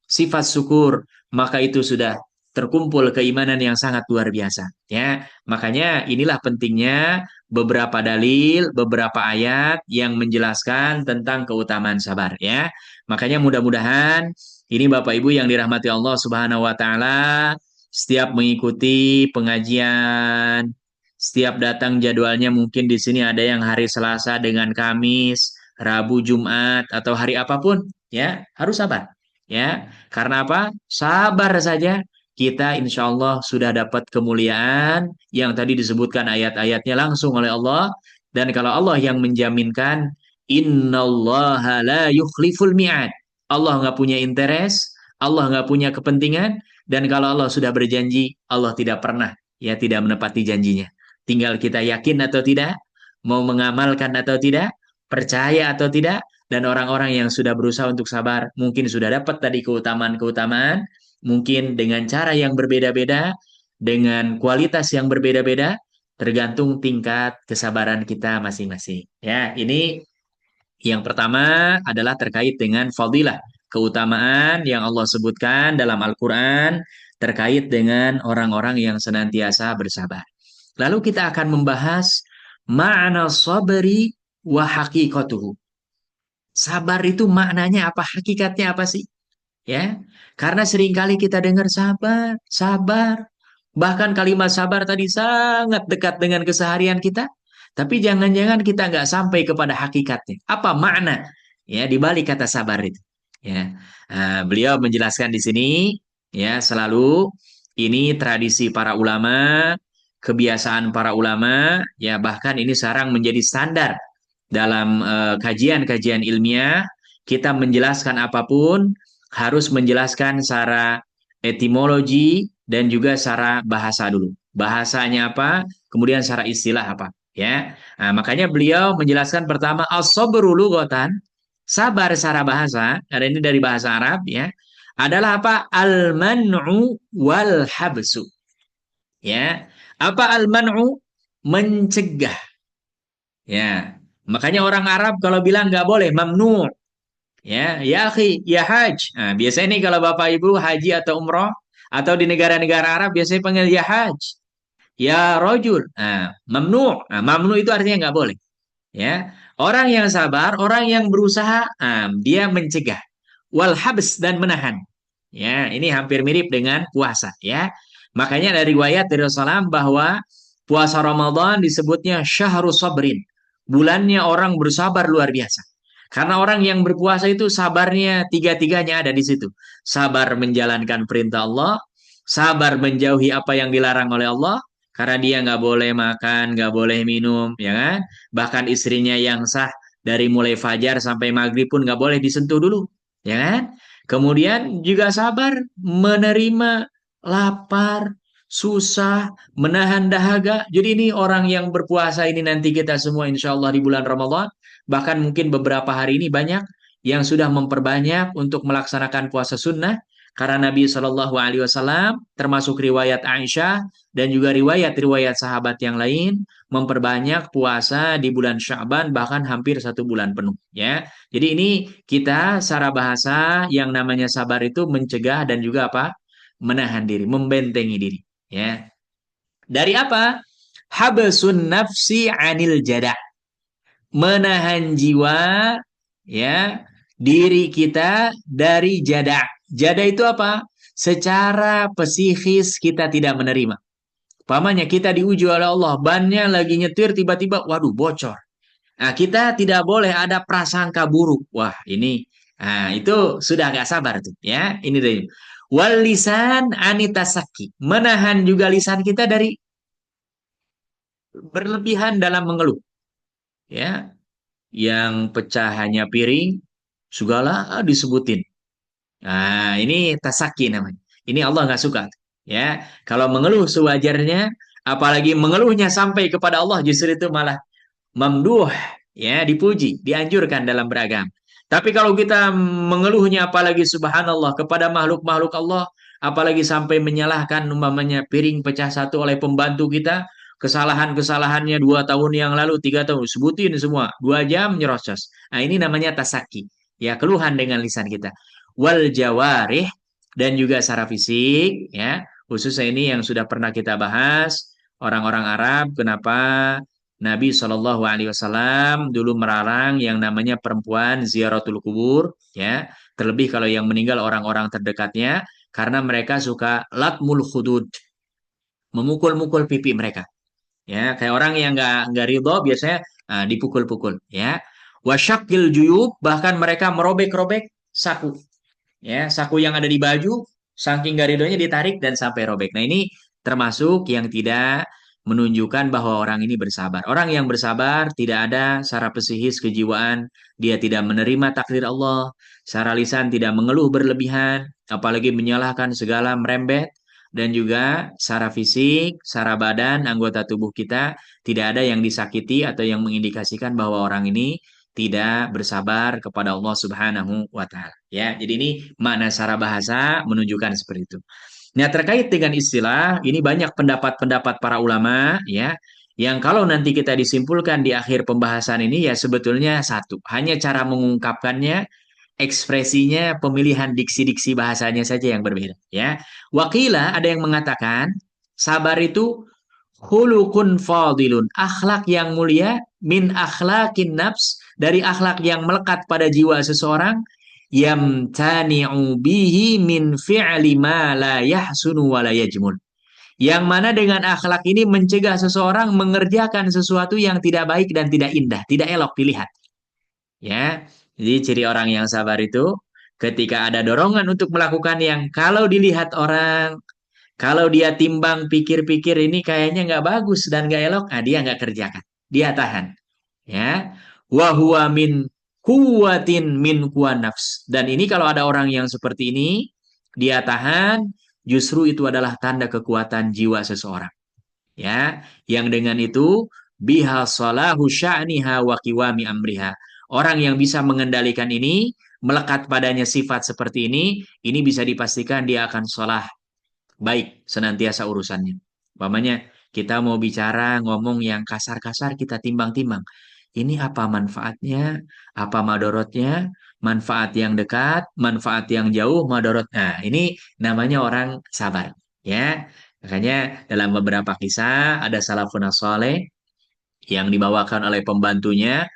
sifat syukur, maka itu sudah terkumpul keimanan yang sangat luar biasa, ya. Makanya inilah pentingnya beberapa dalil, beberapa ayat yang menjelaskan tentang keutamaan sabar, ya. Makanya mudah-mudahan ini Bapak Ibu yang dirahmati Allah Subhanahu wa taala, setiap mengikuti pengajian, setiap datang jadwalnya mungkin di sini ada yang hari Selasa dengan Kamis, Rabu, Jumat, atau hari apapun, ya, harus sabar. Ya, karena apa? Sabar saja, kita insya Allah sudah dapat kemuliaan yang tadi disebutkan ayat-ayatnya langsung oleh Allah. Dan kalau Allah yang menjaminkan, innallaha la yukhliful mi'ad. Allah nggak punya interest, Allah nggak punya kepentingan, dan kalau Allah sudah berjanji, Allah tidak pernah, ya, tidak menepati janjinya. Tinggal kita yakin atau tidak, mau mengamalkan atau tidak, percaya atau tidak, dan orang-orang yang sudah berusaha untuk sabar, mungkin sudah dapat tadi keutamaan-keutamaan, mungkin dengan cara yang berbeda-beda, dengan kualitas yang berbeda-beda, tergantung tingkat kesabaran kita masing-masing. Ya, ini yang pertama adalah terkait dengan fadilah, keutamaan yang Allah sebutkan dalam Al-Quran terkait dengan orang-orang yang senantiasa bersabar. Lalu kita akan membahas makna sabri wa haqiqatuhu. Sabar itu maknanya apa, hakikatnya apa sih? Ya, karena seringkali kita dengar sabar, sabar. Bahkan kalimat sabar tadi sangat dekat dengan keseharian kita. Tapi jangan-jangan kita nggak sampai kepada hakikatnya. Apa makna ya di balik kata sabar itu? Ya, beliau menjelaskan di sini ya selalu ini tradisi para ulama, kebiasaan para ulama, ya bahkan ini sekarang menjadi standar dalam kajian-kajian ilmiah. Kita menjelaskan apapun harus menjelaskan secara etimologi dan juga secara bahasa dulu. Bahasanya apa, kemudian secara istilah apa. Ya, makanya beliau menjelaskan pertama as-sabru lughatan, sabar secara bahasa, karena ini dari bahasa Arab ya, adalah apa? Al-man'u wal habsu. Ya, apa al-man'u? Mencegah. Ya, makanya orang Arab kalau bilang nggak boleh, mamnu. Ya akhi, ya haj. Nah, biasanya nih kalau Bapak Ibu haji atau umroh atau di negara-negara Arab biasanya panggil ya haj, ya rojul. Nah, mamnu. Nah, mamnu itu artinya nggak boleh. Ya, orang yang sabar, orang yang berusaha, dia mencegah. Wal habs dan menahan. Ya, ini hampir mirip dengan puasa. Ya, makanya dari riwayat dari Rasulullah bahwa puasa Ramadan disebutnya syahrul sabrin, bulannya orang bersabar luar biasa. Karena orang yang berpuasa itu sabarnya tiga-tiganya ada di situ. Sabar menjalankan perintah Allah, sabar menjauhi apa yang dilarang oleh Allah, karena dia nggak boleh makan, nggak boleh minum, ya kan? Bahkan istrinya yang sah dari mulai fajar sampai maghrib pun nggak boleh disentuh dulu, ya kan? Kemudian juga sabar menerima lapar, susah, menahan dahaga. Jadi ini orang yang berpuasa ini nanti kita semua insya Allah di bulan Ramadan, bahkan mungkin beberapa hari ini banyak yang sudah memperbanyak untuk melaksanakan puasa sunnah. Karena Nabi Shallallahu Alaihi Wasallam termasuk riwayat Aisyah dan juga riwayat-riwayat sahabat yang lain memperbanyak puasa di bulan Sya'ban bahkan hampir 1 bulan penuh ya. Jadi ini kita secara bahasa yang namanya sabar itu mencegah dan juga apa? Menahan diri, membentengi diri ya. Dari apa? Habsun nafsi anil jada. Menahan jiwa ya, diri kita dari jada. Jada itu apa? Secara psikis kita tidak menerima. Pamannya kita diuji oleh Allah, bannya lagi nyetir tiba-tiba waduh bocor. Nah, kita tidak boleh ada prasangka buruk. Wah, ini itu sudah nggak sabar tuh ya. Ini dari wal lisan anitasaki. Menahan juga lisan kita dari berlebihan dalam mengeluh. Ya, yang pecah hanya piring, segala disebutin. Nah, ini tasaki namanya. Ini Allah nggak suka. Ya, kalau mengeluh sewajarnya, apalagi mengeluhnya sampai kepada Allah, justru itu malah mamduh, ya, dipuji, dianjurkan dalam beragam. Tapi kalau kita mengeluhnya apalagi subhanallah kepada makhluk-makhluk Allah, apalagi sampai menyalahkan umpamanya piring pecah satu oleh pembantu kita, kesalahan-kesalahannya 2 tahun yang lalu, 3 tahun, sebutin semua, 2 jam nyerocos. Nah, ini namanya tasaki, ya, keluhan dengan lisan kita. Wal jawarih, dan juga secara fisik, ya, khususnya ini yang sudah pernah kita bahas, orang-orang Arab, kenapa Nabi Shallallahu Alaihi Wasallam dulu melarang yang namanya perempuan ziaratul kubur, ya, terlebih kalau yang meninggal orang-orang terdekatnya, karena mereka suka latmul khudud, memukul-mukul pipi mereka, ya, kayak orang yang nggak ridho biasanya dipukul-pukul, ya, wasyakil juyub, bahkan mereka merobek-robek saku, ya, saku yang ada di baju, saking nggak ridhonya ditarik dan sampai robek. Nah, ini termasuk yang tidak menunjukkan bahwa orang ini bersabar. Orang yang bersabar tidak ada secara psikis kejiwaan, dia tidak menerima takdir Allah, secara lisan tidak mengeluh berlebihan, apalagi menyalahkan segala merembet, dan juga secara fisik, secara badan, anggota tubuh kita tidak ada yang disakiti atau yang mengindikasikan bahwa orang ini tidak bersabar kepada Allah Subhanahu wa taala. Ya, jadi ini makna secara bahasa menunjukkan seperti itu. Nah, terkait dengan istilah, ini banyak pendapat-pendapat para ulama ya, yang kalau nanti kita disimpulkan di akhir pembahasan ini ya sebetulnya satu, hanya cara mengungkapkannya, ekspresinya, pemilihan diksi-diksi bahasanya saja yang berbeda ya. Wakila ada yang mengatakan sabar itu khuluqun fadilun, akhlak yang mulia, min akhlaqin nafs, dari akhlak yang melekat pada jiwa seseorang, yamtani'u bihi min fi'li ma la yahsunu wa la yajmul, Yang mana dengan akhlak ini mencegah seseorang mengerjakan sesuatu yang tidak baik dan tidak indah, tidak elok dilihat. Ya, jadi ciri orang yang sabar itu ketika ada dorongan untuk melakukan yang kalau dilihat orang, kalau dia timbang pikir-pikir ini kayaknya nggak bagus dan nggak elok, dia nggak kerjakan, dia tahan. Ya, wa huwa min kuwatin min kuwan nafs. Dan ini kalau ada orang yang seperti ini, dia tahan, justru itu adalah tanda kekuatan jiwa seseorang. Ya, yang dengan itu biha salahu sya'niha wa qiwami amriha. Orang yang bisa mengendalikan ini, melekat padanya sifat seperti ini bisa dipastikan dia akan salah, baik senantiasa urusannya. Umpamanya kita mau bicara ngomong yang kasar-kasar kita timbang-timbang. Ini apa manfaatnya, apa madorotnya, manfaat yang dekat, manfaat yang jauh, madorot. Nah, ini namanya orang sabar. Ya, makanya dalam beberapa kisah ada salafun saleh yang dibawakan oleh pembantunya,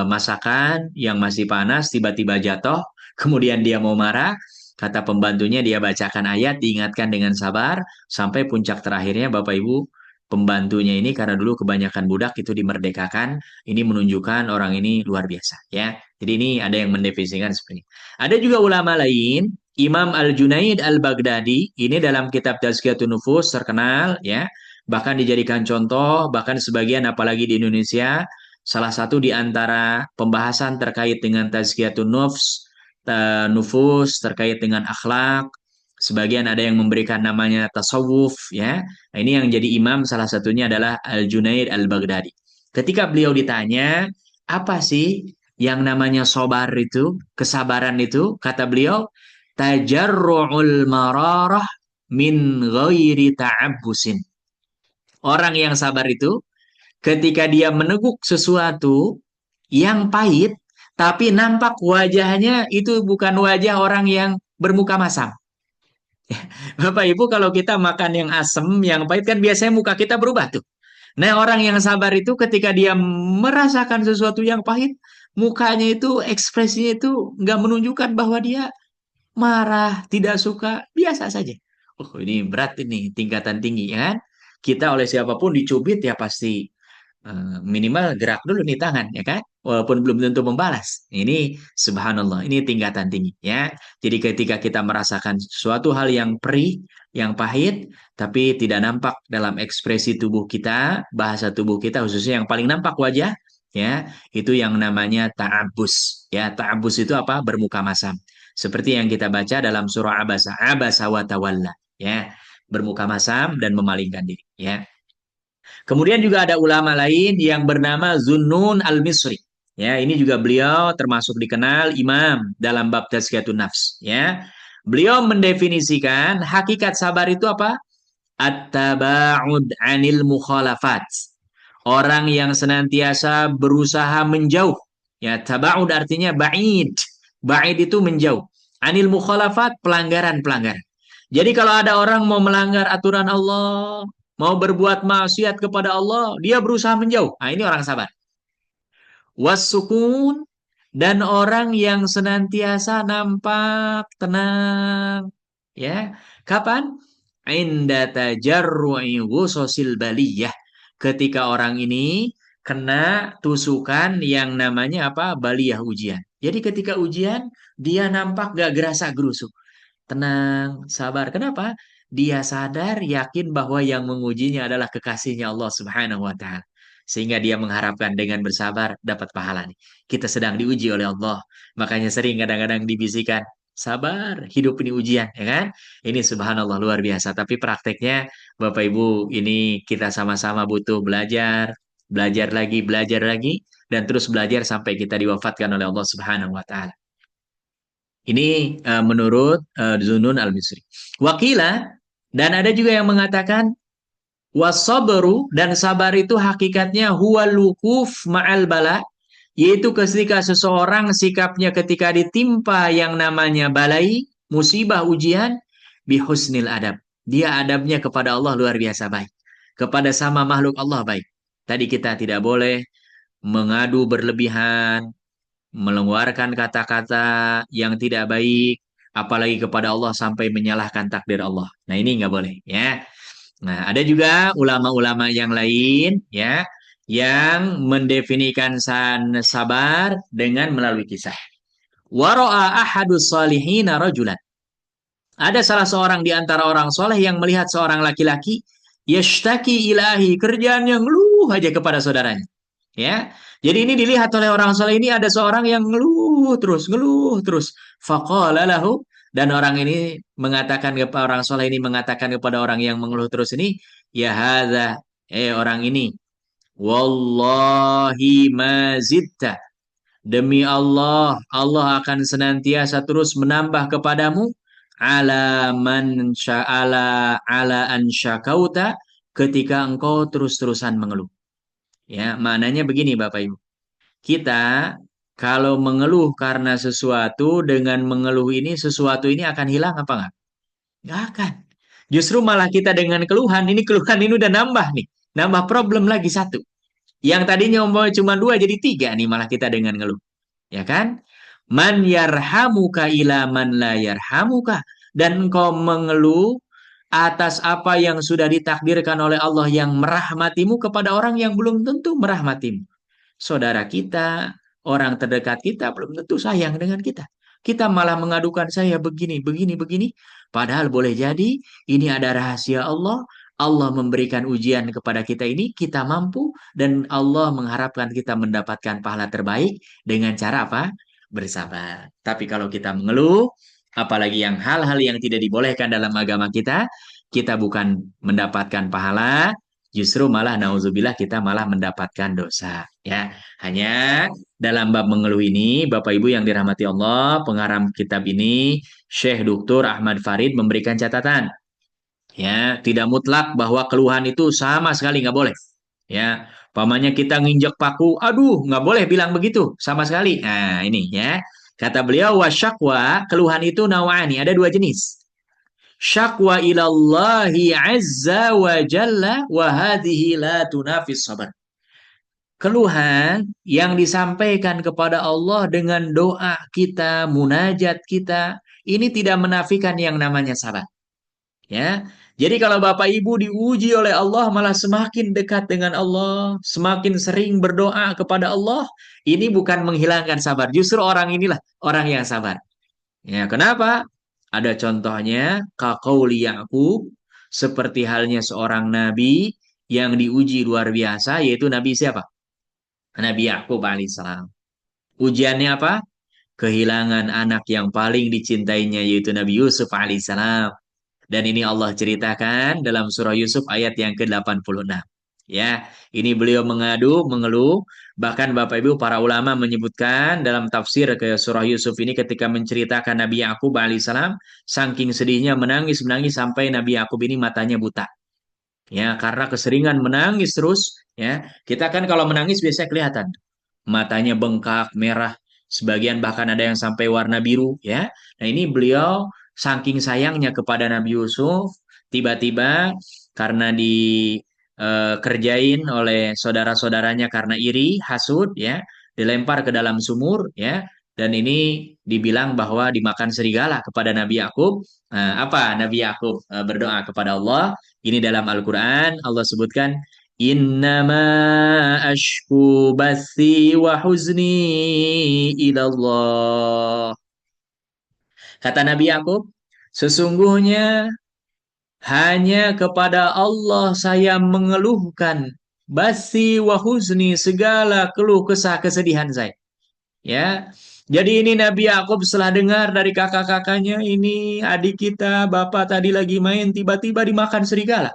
masakan yang masih panas tiba-tiba jatuh, kemudian dia mau marah, kata pembantunya dia bacakan ayat, diingatkan dengan sabar, sampai puncak terakhirnya Bapak Ibu, pembantunya ini karena dulu kebanyakan budak itu dimerdekakan, ini menunjukkan orang ini luar biasa ya. Jadi ini ada yang mendefinisikan seperti ini. Ada juga ulama lain, Imam Al-Junaid Al-Baghdadi, ini dalam kitab Tazkiyatun Nufus terkenal ya, bahkan dijadikan contoh, bahkan sebagian apalagi di Indonesia, salah satu di antara pembahasan terkait dengan tazkiyatun nufus terkait dengan akhlak, sebagian ada yang memberikan namanya tasawuf ya. Nah, ini yang jadi imam salah satunya adalah Al-Junaid Al-Baghdadi. Ketika beliau ditanya, apa sih yang namanya sobar itu, kesabaran itu, kata beliau, tajarru'ul mararah min ghairi ta'abbusin. Orang yang sabar itu ketika dia meneguk sesuatu yang pahit, tapi nampak wajahnya itu bukan wajah orang yang bermuka masam. Bapak Ibu kalau kita makan yang asem, yang pahit kan biasanya muka kita berubah tuh. Nah orang yang sabar itu ketika dia merasakan sesuatu yang pahit, mukanya itu ekspresinya itu nggak menunjukkan bahwa dia marah, tidak suka, biasa saja. Oh, ini berat ini, tingkatan tinggi ya kan? Kita oleh siapapun dicubit ya pasti minimal gerak dulu nih tangan ya kan? Walaupun belum tentu membalas. Ini subhanallah, ini tingkatan tinggi ya. Jadi ketika kita merasakan suatu hal yang perih, yang pahit, tapi tidak nampak dalam ekspresi tubuh kita, bahasa tubuh kita khususnya yang paling nampak wajah, ya, itu yang namanya ta'abus. Ya, ta'abus itu apa? Bermuka masam. Seperti yang kita baca dalam surah Abasa, Abasa wa tawalla, ya, bermuka masam dan memalingkan diri, ya. Kemudian juga ada ulama lain yang bernama Zunnun Al-Misri. Ya, ini juga beliau termasuk dikenal imam dalam bab tazkiyatun nafs, ya. Beliau mendefinisikan hakikat sabar itu apa? At-taba'ud 'anil mukhalafat. Orang yang senantiasa berusaha menjauh. Ya, taba'ud artinya ba'id. Ba'id itu menjauh. Anil mukhalafat, pelanggaran-pelanggaran. Jadi kalau ada orang mau melanggar aturan Allah, mau berbuat maksiat kepada Allah, dia berusaha menjauh. Nah, ini orang sabar. Wasukun, dan orang yang senantiasa nampak tenang. Ya, kapan? Inda tajarru'i ghususil baliyah. Ketika orang ini kena tusukan yang namanya apa? Baliyah ujian. Jadi ketika ujian, dia nampak gak gerasa gerusuk. Tenang, sabar. Kenapa? Dia sadar, yakin bahwa yang mengujinya adalah kekasihnya Allah Subhanahu wa Ta'ala. Sehingga dia mengharapkan dengan bersabar dapat pahala nih. Kita sedang diuji oleh Allah. Makanya sering kadang-kadang dibisikkan, sabar, hidup ini ujian, ya kan? Ini subhanallah luar biasa. Tapi prakteknya, Bapak Ibu, ini kita sama-sama butuh belajar lagi, dan terus belajar sampai kita diwafatkan oleh Allah Subhanahu wa Ta'ala. Ini menurut Zunun Al-Misri. Wakila, dan ada juga yang mengatakan wasabru, dan sabar itu hakikatnya huwa lukuf ma'al bala, yaitu ketika seseorang sikapnya ketika ditimpa yang namanya balai, musibah, ujian, bihusnil adab. Dia adabnya kepada Allah luar biasa baik. Kepada sama makhluk Allah baik. Tadi kita tidak boleh mengadu berlebihan, mengeluarkan kata-kata yang tidak baik, apalagi kepada Allah sampai menyalahkan takdir Allah. Nah ini nggak boleh ya. Nah, ada juga ulama-ulama yang lain ya yang mendefinisikan sabar dengan melalui kisah. Wara'a ahadus salihina rajulan. Ada salah seorang di antara orang soleh yang melihat seorang laki-laki yashtaki ilahi, kerjaannya ngeluh aja kepada saudaranya. Ya. Jadi ini dilihat oleh orang soleh, ini ada seorang yang ngeluh terus, ngeluh terus. Faqala lahu, dan orang ini mengatakan kepada orang soleh ini mengatakan kepada orang yang mengeluh terus ini, ya hadza, orang ini, wallahi mazidta, demi Allah, Allah akan senantiasa terus menambah kepadamu ala man sya'ala ala an syakauta, ketika engkau terus-terusan mengeluh. Ya, maknanya begini Bapak Ibu. Kita kalau mengeluh karena sesuatu, dengan mengeluh ini sesuatu ini akan hilang apa enggak? Enggak akan. Justru malah kita dengan keluhan ini udah nambah nih. Nambah problem lagi satu. Yang tadinya umpamanya cuma dua jadi tiga nih malah kita dengan ngeluh. Ya kan? Man yarhamuka ila man la yarhamuka. Dan engkau mengeluh atas apa yang sudah ditakdirkan oleh Allah yang merahmatimu kepada orang yang belum tentu merahmatimu. Saudara kita, orang terdekat kita belum tentu sayang dengan kita. Kita malah mengadukan saya begini, begini, begini. Padahal boleh jadi ini ada rahasia Allah. Allah memberikan ujian kepada kita ini, kita mampu, dan Allah mengharapkan kita mendapatkan pahala terbaik dengan cara apa? Bersabar. Tapi kalau kita mengeluh, apalagi yang hal-hal yang tidak dibolehkan dalam agama kita bukan mendapatkan pahala, justru malah nauzubillah kita malah mendapatkan dosa. Ya, hanya dalam bab mengeluh ini, Bapak Ibu yang dirahmati Allah, pengarang kitab ini, Syekh Dr. Ahmad Farid memberikan catatan. Ya, tidak mutlak bahwa keluhan itu sama sekali nggak boleh. Ya, pamannya kita nginjek paku, aduh, nggak boleh bilang begitu sama sekali. Nah, ini ya. Kata beliau, wasyakwa, keluhan itu nawani, ada dua jenis. Syakwa ilallahi azza wa jalla wa hadhihi la tunafis sabar. Keluhan yang disampaikan kepada Allah dengan doa kita, munajat kita, ini tidak menafikan yang namanya sabar. Ya. Jadi kalau Bapak Ibu diuji oleh Allah malah semakin dekat dengan Allah, semakin sering berdoa kepada Allah, ini bukan menghilangkan sabar. Justru orang inilah orang yang sabar. Ya, kenapa? Ada contohnya, kaqauli Ya'qub, seperti halnya seorang nabi yang diuji luar biasa, yaitu Nabi siapa? Nabi Ya'qub alaihissalam. Ujiannya apa? Kehilangan anak yang paling dicintainya, yaitu Nabi Yusuf alaihissalam. Dan ini Allah ceritakan dalam surah Yusuf ayat yang ke-86. Ya, ini beliau mengadu, mengeluh. Bahkan Bapak Ibu para ulama menyebutkan dalam tafsir ke surah Yusuf ini ketika menceritakan Nabi Yakub alaihissalam, saking sedihnya menangis sampai Nabi Yakub ini matanya buta. Ya, karena keseringan menangis terus. Ya, kita kan kalau menangis biasanya kelihatan matanya bengkak, merah, sebagian bahkan ada yang sampai warna biru. Ya, nah ini beliau saking sayangnya kepada Nabi Yusuf, tiba-tiba karena dikerjain oleh saudara-saudaranya karena iri, hasud, ya, dilempar ke dalam sumur, ya, dan ini dibilang bahwa dimakan serigala kepada Nabi Yakub. Apa Nabi Yakub berdoa kepada Allah? Ini dalam Al-Quran Allah sebutkan, Innama ashku bathi wa huzni ilallah. Kata Nabi Yakub, sesungguhnya hanya kepada Allah saya mengeluhkan basi wa huzni, segala keluh kesah kesedihan saya. Ya. Jadi ini Nabi Yakub setelah dengar dari kakak-kakaknya, ini adik kita, bapak tadi lagi main tiba-tiba dimakan serigala.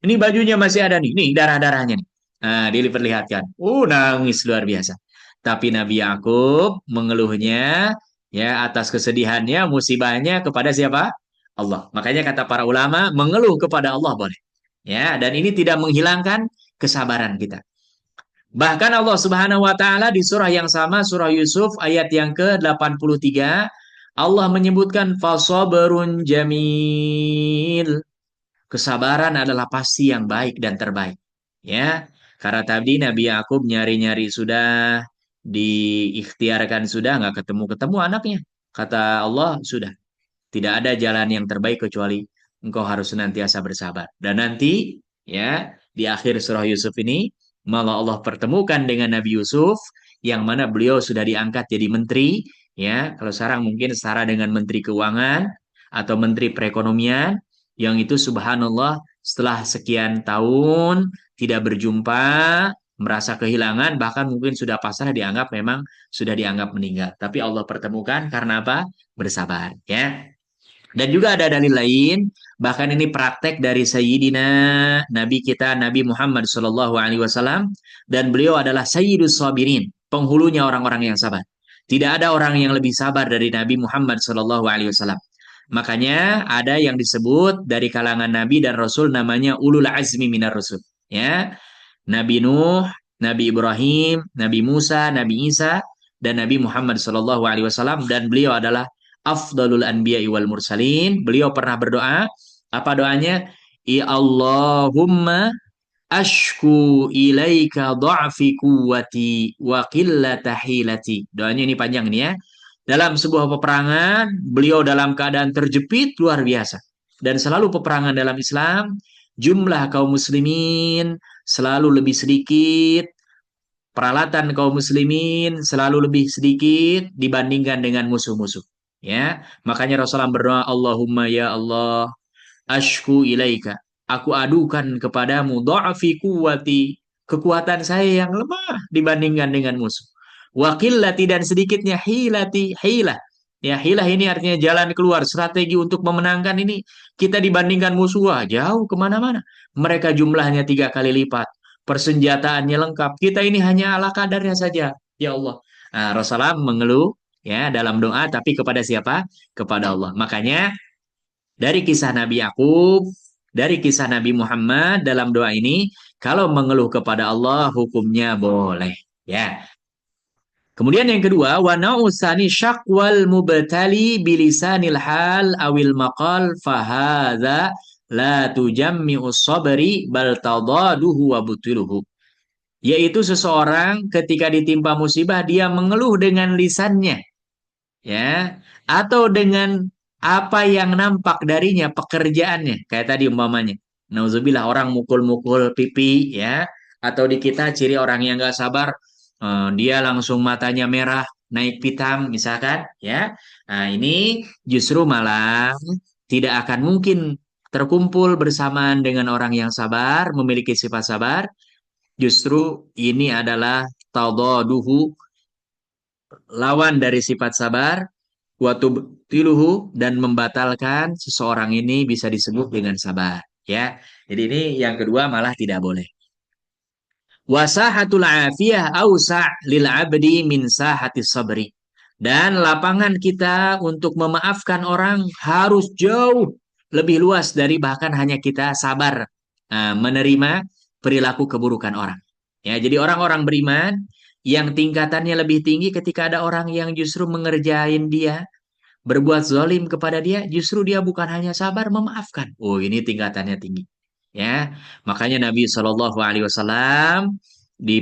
Ini bajunya masih ada nih darah-darahnya nih. Nah, diperlihatkan. Nangis luar biasa. Tapi Nabi Yakub mengeluhnya ya atas kesedihannya, musibahnya kepada siapa? Allah. Makanya kata para ulama, mengeluh kepada Allah boleh. Ya, dan ini tidak menghilangkan kesabaran kita. Bahkan Allah Subhanahu wa taala di surah yang sama, surah Yusuf ayat yang ke-83, Allah menyebutkan fasabrun jamil. Kesabaran adalah pasti yang baik dan terbaik. Ya, karena tadi Nabi Yakub nyari-nyari sudah, diikhtiarkan sudah, nggak ketemu-ketemu anaknya. Kata Allah, sudah. Tidak ada jalan yang terbaik kecuali engkau harus senantiasa bersabar. Dan nanti ya di akhir surah Yusuf ini malah Allah pertemukan dengan Nabi Yusuf yang mana beliau sudah diangkat jadi menteri, ya. Kalau sekarang mungkin setara dengan menteri keuangan atau menteri perekonomian, yang itu subhanallah setelah sekian tahun tidak berjumpa, merasa kehilangan, bahkan mungkin sudah pasrah, dianggap memang sudah dianggap meninggal. Tapi Allah pertemukan karena apa? Bersabar, ya. Dan juga ada dalil lain, bahkan ini praktek dari Sayyidina Nabi kita, Nabi Muhammad Sallallahu Alaihi Wasallam, dan beliau adalah Sayyidus Sabirin, penghulunya orang-orang yang sabar. Tidak ada orang yang lebih sabar dari Nabi Muhammad Sallallahu Alaihi Wasallam. Makanya ada yang disebut dari kalangan Nabi dan Rasul namanya ulul azmi minar Rasul. Ya, Nabi Nuh, Nabi Ibrahim, Nabi Musa, Nabi Isa, dan Nabi Muhammad Sallallahu Alaihi Wasallam, dan beliau adalah afdalul anbiya'i wal mursalin. Beliau pernah berdoa, apa doanya? Ya Allahumma ashku ilaika dha'fi quwwati wa qillata hilati. Doanya ini panjang nih ya. Dalam sebuah peperangan, beliau dalam keadaan terjepit luar biasa. Dan selalu peperangan dalam Islam, jumlah kaum muslimin selalu lebih sedikit, peralatan kaum muslimin selalu lebih sedikit dibandingkan dengan musuh-musuh. Ya, makanya Rasulullah berdoa, Allahumma ya Allah, ashku ilaika. Aku adukan kepadamu dha'fi quwwati, kekuatan saya yang lemah dibandingkan dengan musuh. Wa qillati, dan sedikitnya hilati, hilah. Ya, hilah ini artinya jalan keluar, strategi untuk memenangkan ini. Kita dibandingkan musuh, wah, jauh kemana-mana. Mereka jumlahnya 3 kali lipat. Persenjataannya lengkap. Kita ini hanya ala kadarnya saja. Ya Allah. Nah, Rasulullah mengeluh ya dalam doa, tapi kepada siapa? Kepada Allah. Makanya dari kisah Nabi Yakub, dari kisah Nabi Muhammad dalam doa ini, kalau mengeluh kepada Allah hukumnya boleh, ya. Kemudian yang kedua, wa na'usani syakwal mubtali bilisanil hal awil maqal fahadha la tujammi'us sabri bal tadaduhu wa butiluhu. Yaitu seseorang ketika ditimpa musibah dia mengeluh dengan lisannya, ya, atau dengan apa yang nampak darinya, pekerjaannya, kayak tadi umpamanya nauzubillah orang mukul-mukul pipi, ya, atau di kita ciri orang yang nggak sabar, dia langsung matanya merah naik pitam misalkan, ya. Nah ini justru malah tidak akan mungkin terkumpul bersamaan dengan orang yang sabar, memiliki sifat sabar. Justru ini adalah tadaduhu, lawan dari sifat sabar, watubtiluhu, dan membatalkan seseorang ini bisa disebut dengan sabar, ya. Jadi ini yang kedua malah tidak boleh. Wasahatul afiyah ausa' lil abdi min sahatis sabri. Dan lapangan kita untuk memaafkan orang harus jauh lebih luas dari bahkan hanya kita sabar menerima perilaku keburukan orang. Ya, jadi orang-orang beriman yang tingkatannya lebih tinggi ketika ada orang yang justru mengerjain dia, berbuat zalim kepada dia, justru dia bukan hanya sabar, memaafkan. Oh, ini tingkatannya tinggi. Ya, makanya Nabi Shallallahu Alaihi Wasallam di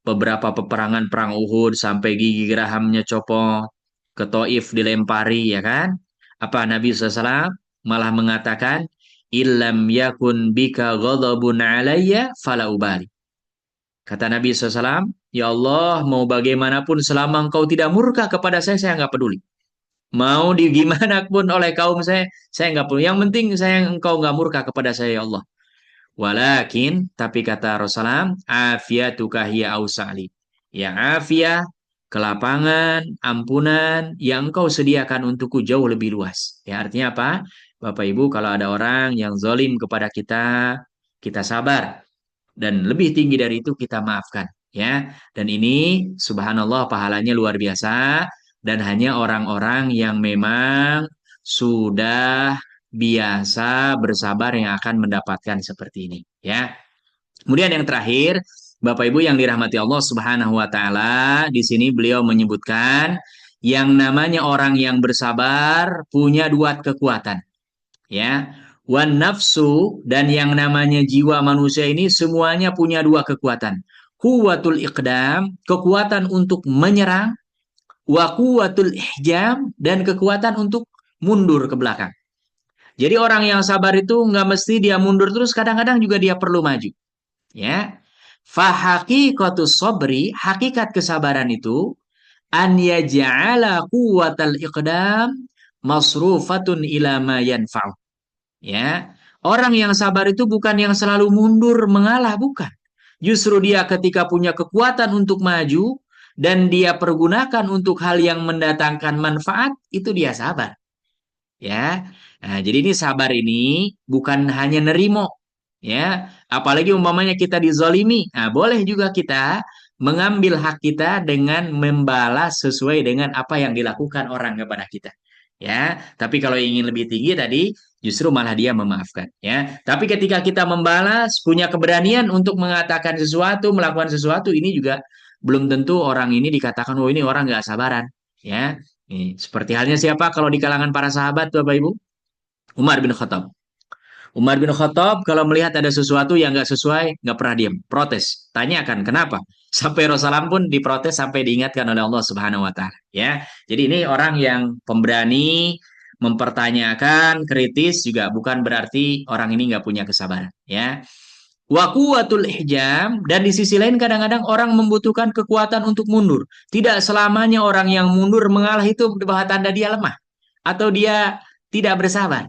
beberapa peperangan perang Uhud sampai gigi gerahamnya copot, ke Taif dilempari, ya kan? Apa Nabi SAW malah mengatakan, illam yakun bika ghadabun alayya fala ubali. Kata Nabi SAW, ya Allah, mau bagaimanapun selama engkau tidak murka kepada saya nggak peduli. Mau di gimana pun oleh kaum saya nggak peduli. Yang penting engkau nggak murka kepada saya, ya Allah. Walakin, tapi kata Rasulullah, afiyatuka hiya ausali. Yang afiyah, kelapangan, ampunan, yang engkau sediakan untukku jauh lebih luas. Ya, artinya apa? Bapak Ibu, kalau ada orang yang zalim kepada kita, kita sabar. Dan lebih tinggi dari itu kita maafkan. Ya, dan ini subhanallah pahalanya luar biasa. Dan hanya orang-orang yang memang sudah biasa bersabar yang akan mendapatkan seperti ini, ya. Kemudian yang terakhir, Bapak Ibu yang dirahmati Allah Subhanahu wa taala, di sini beliau menyebutkan yang namanya orang yang bersabar punya 2 kekuatan, ya. Wan nafsu, dan yang namanya jiwa manusia ini semuanya punya 2 kekuatan. Quwwatul iqdam, kekuatan untuk menyerang, wa quwwatul ihjam, dan kekuatan untuk mundur ke belakang. Jadi orang yang sabar itu nggak mesti dia mundur terus, kadang-kadang juga dia perlu maju. Ya, fahaqiqatus sabri, hakikat kesabaran itu an yaj'ala quwwatal iqdam masrufatun ila ma yanfa'u. Ya, orang yang sabar itu bukan yang selalu mundur mengalah, bukan. Justru dia ketika punya kekuatan untuk maju dan dia pergunakan untuk hal yang mendatangkan manfaat, itu dia sabar. Ya, nah, jadi ini sabar ini bukan hanya nerimo, ya. Apalagi umpamanya kita dizolimi, nah, boleh juga kita mengambil hak kita dengan membalas sesuai dengan apa yang dilakukan orang kepada kita. Ya, tapi kalau ingin lebih tinggi tadi, justru malah dia memaafkan. Ya, tapi ketika kita membalas, punya keberanian untuk mengatakan sesuatu, melakukan sesuatu, ini juga belum tentu orang ini dikatakan, oh ini orang nggak sabaran. Ya, seperti halnya siapa kalau di kalangan para sahabat, Bapak Ibu? Umar bin Khattab. Umar bin Khattab kalau melihat ada sesuatu yang nggak sesuai, nggak pernah diam, protes, tanyakan kenapa. Sampai Rasulullah pun diprotes sampai diingatkan oleh Allah Subhanahu Wa Taala. Ya, jadi ini orang yang pemberani, mempertanyakan, kritis juga bukan berarti orang ini nggak punya kesabaran. Ya, wa quwwatul ihjam, dan di sisi lain kadang-kadang orang membutuhkan kekuatan untuk mundur. Tidak selamanya orang yang mundur mengalah itu bahwa tanda dia lemah atau dia tidak bersabar.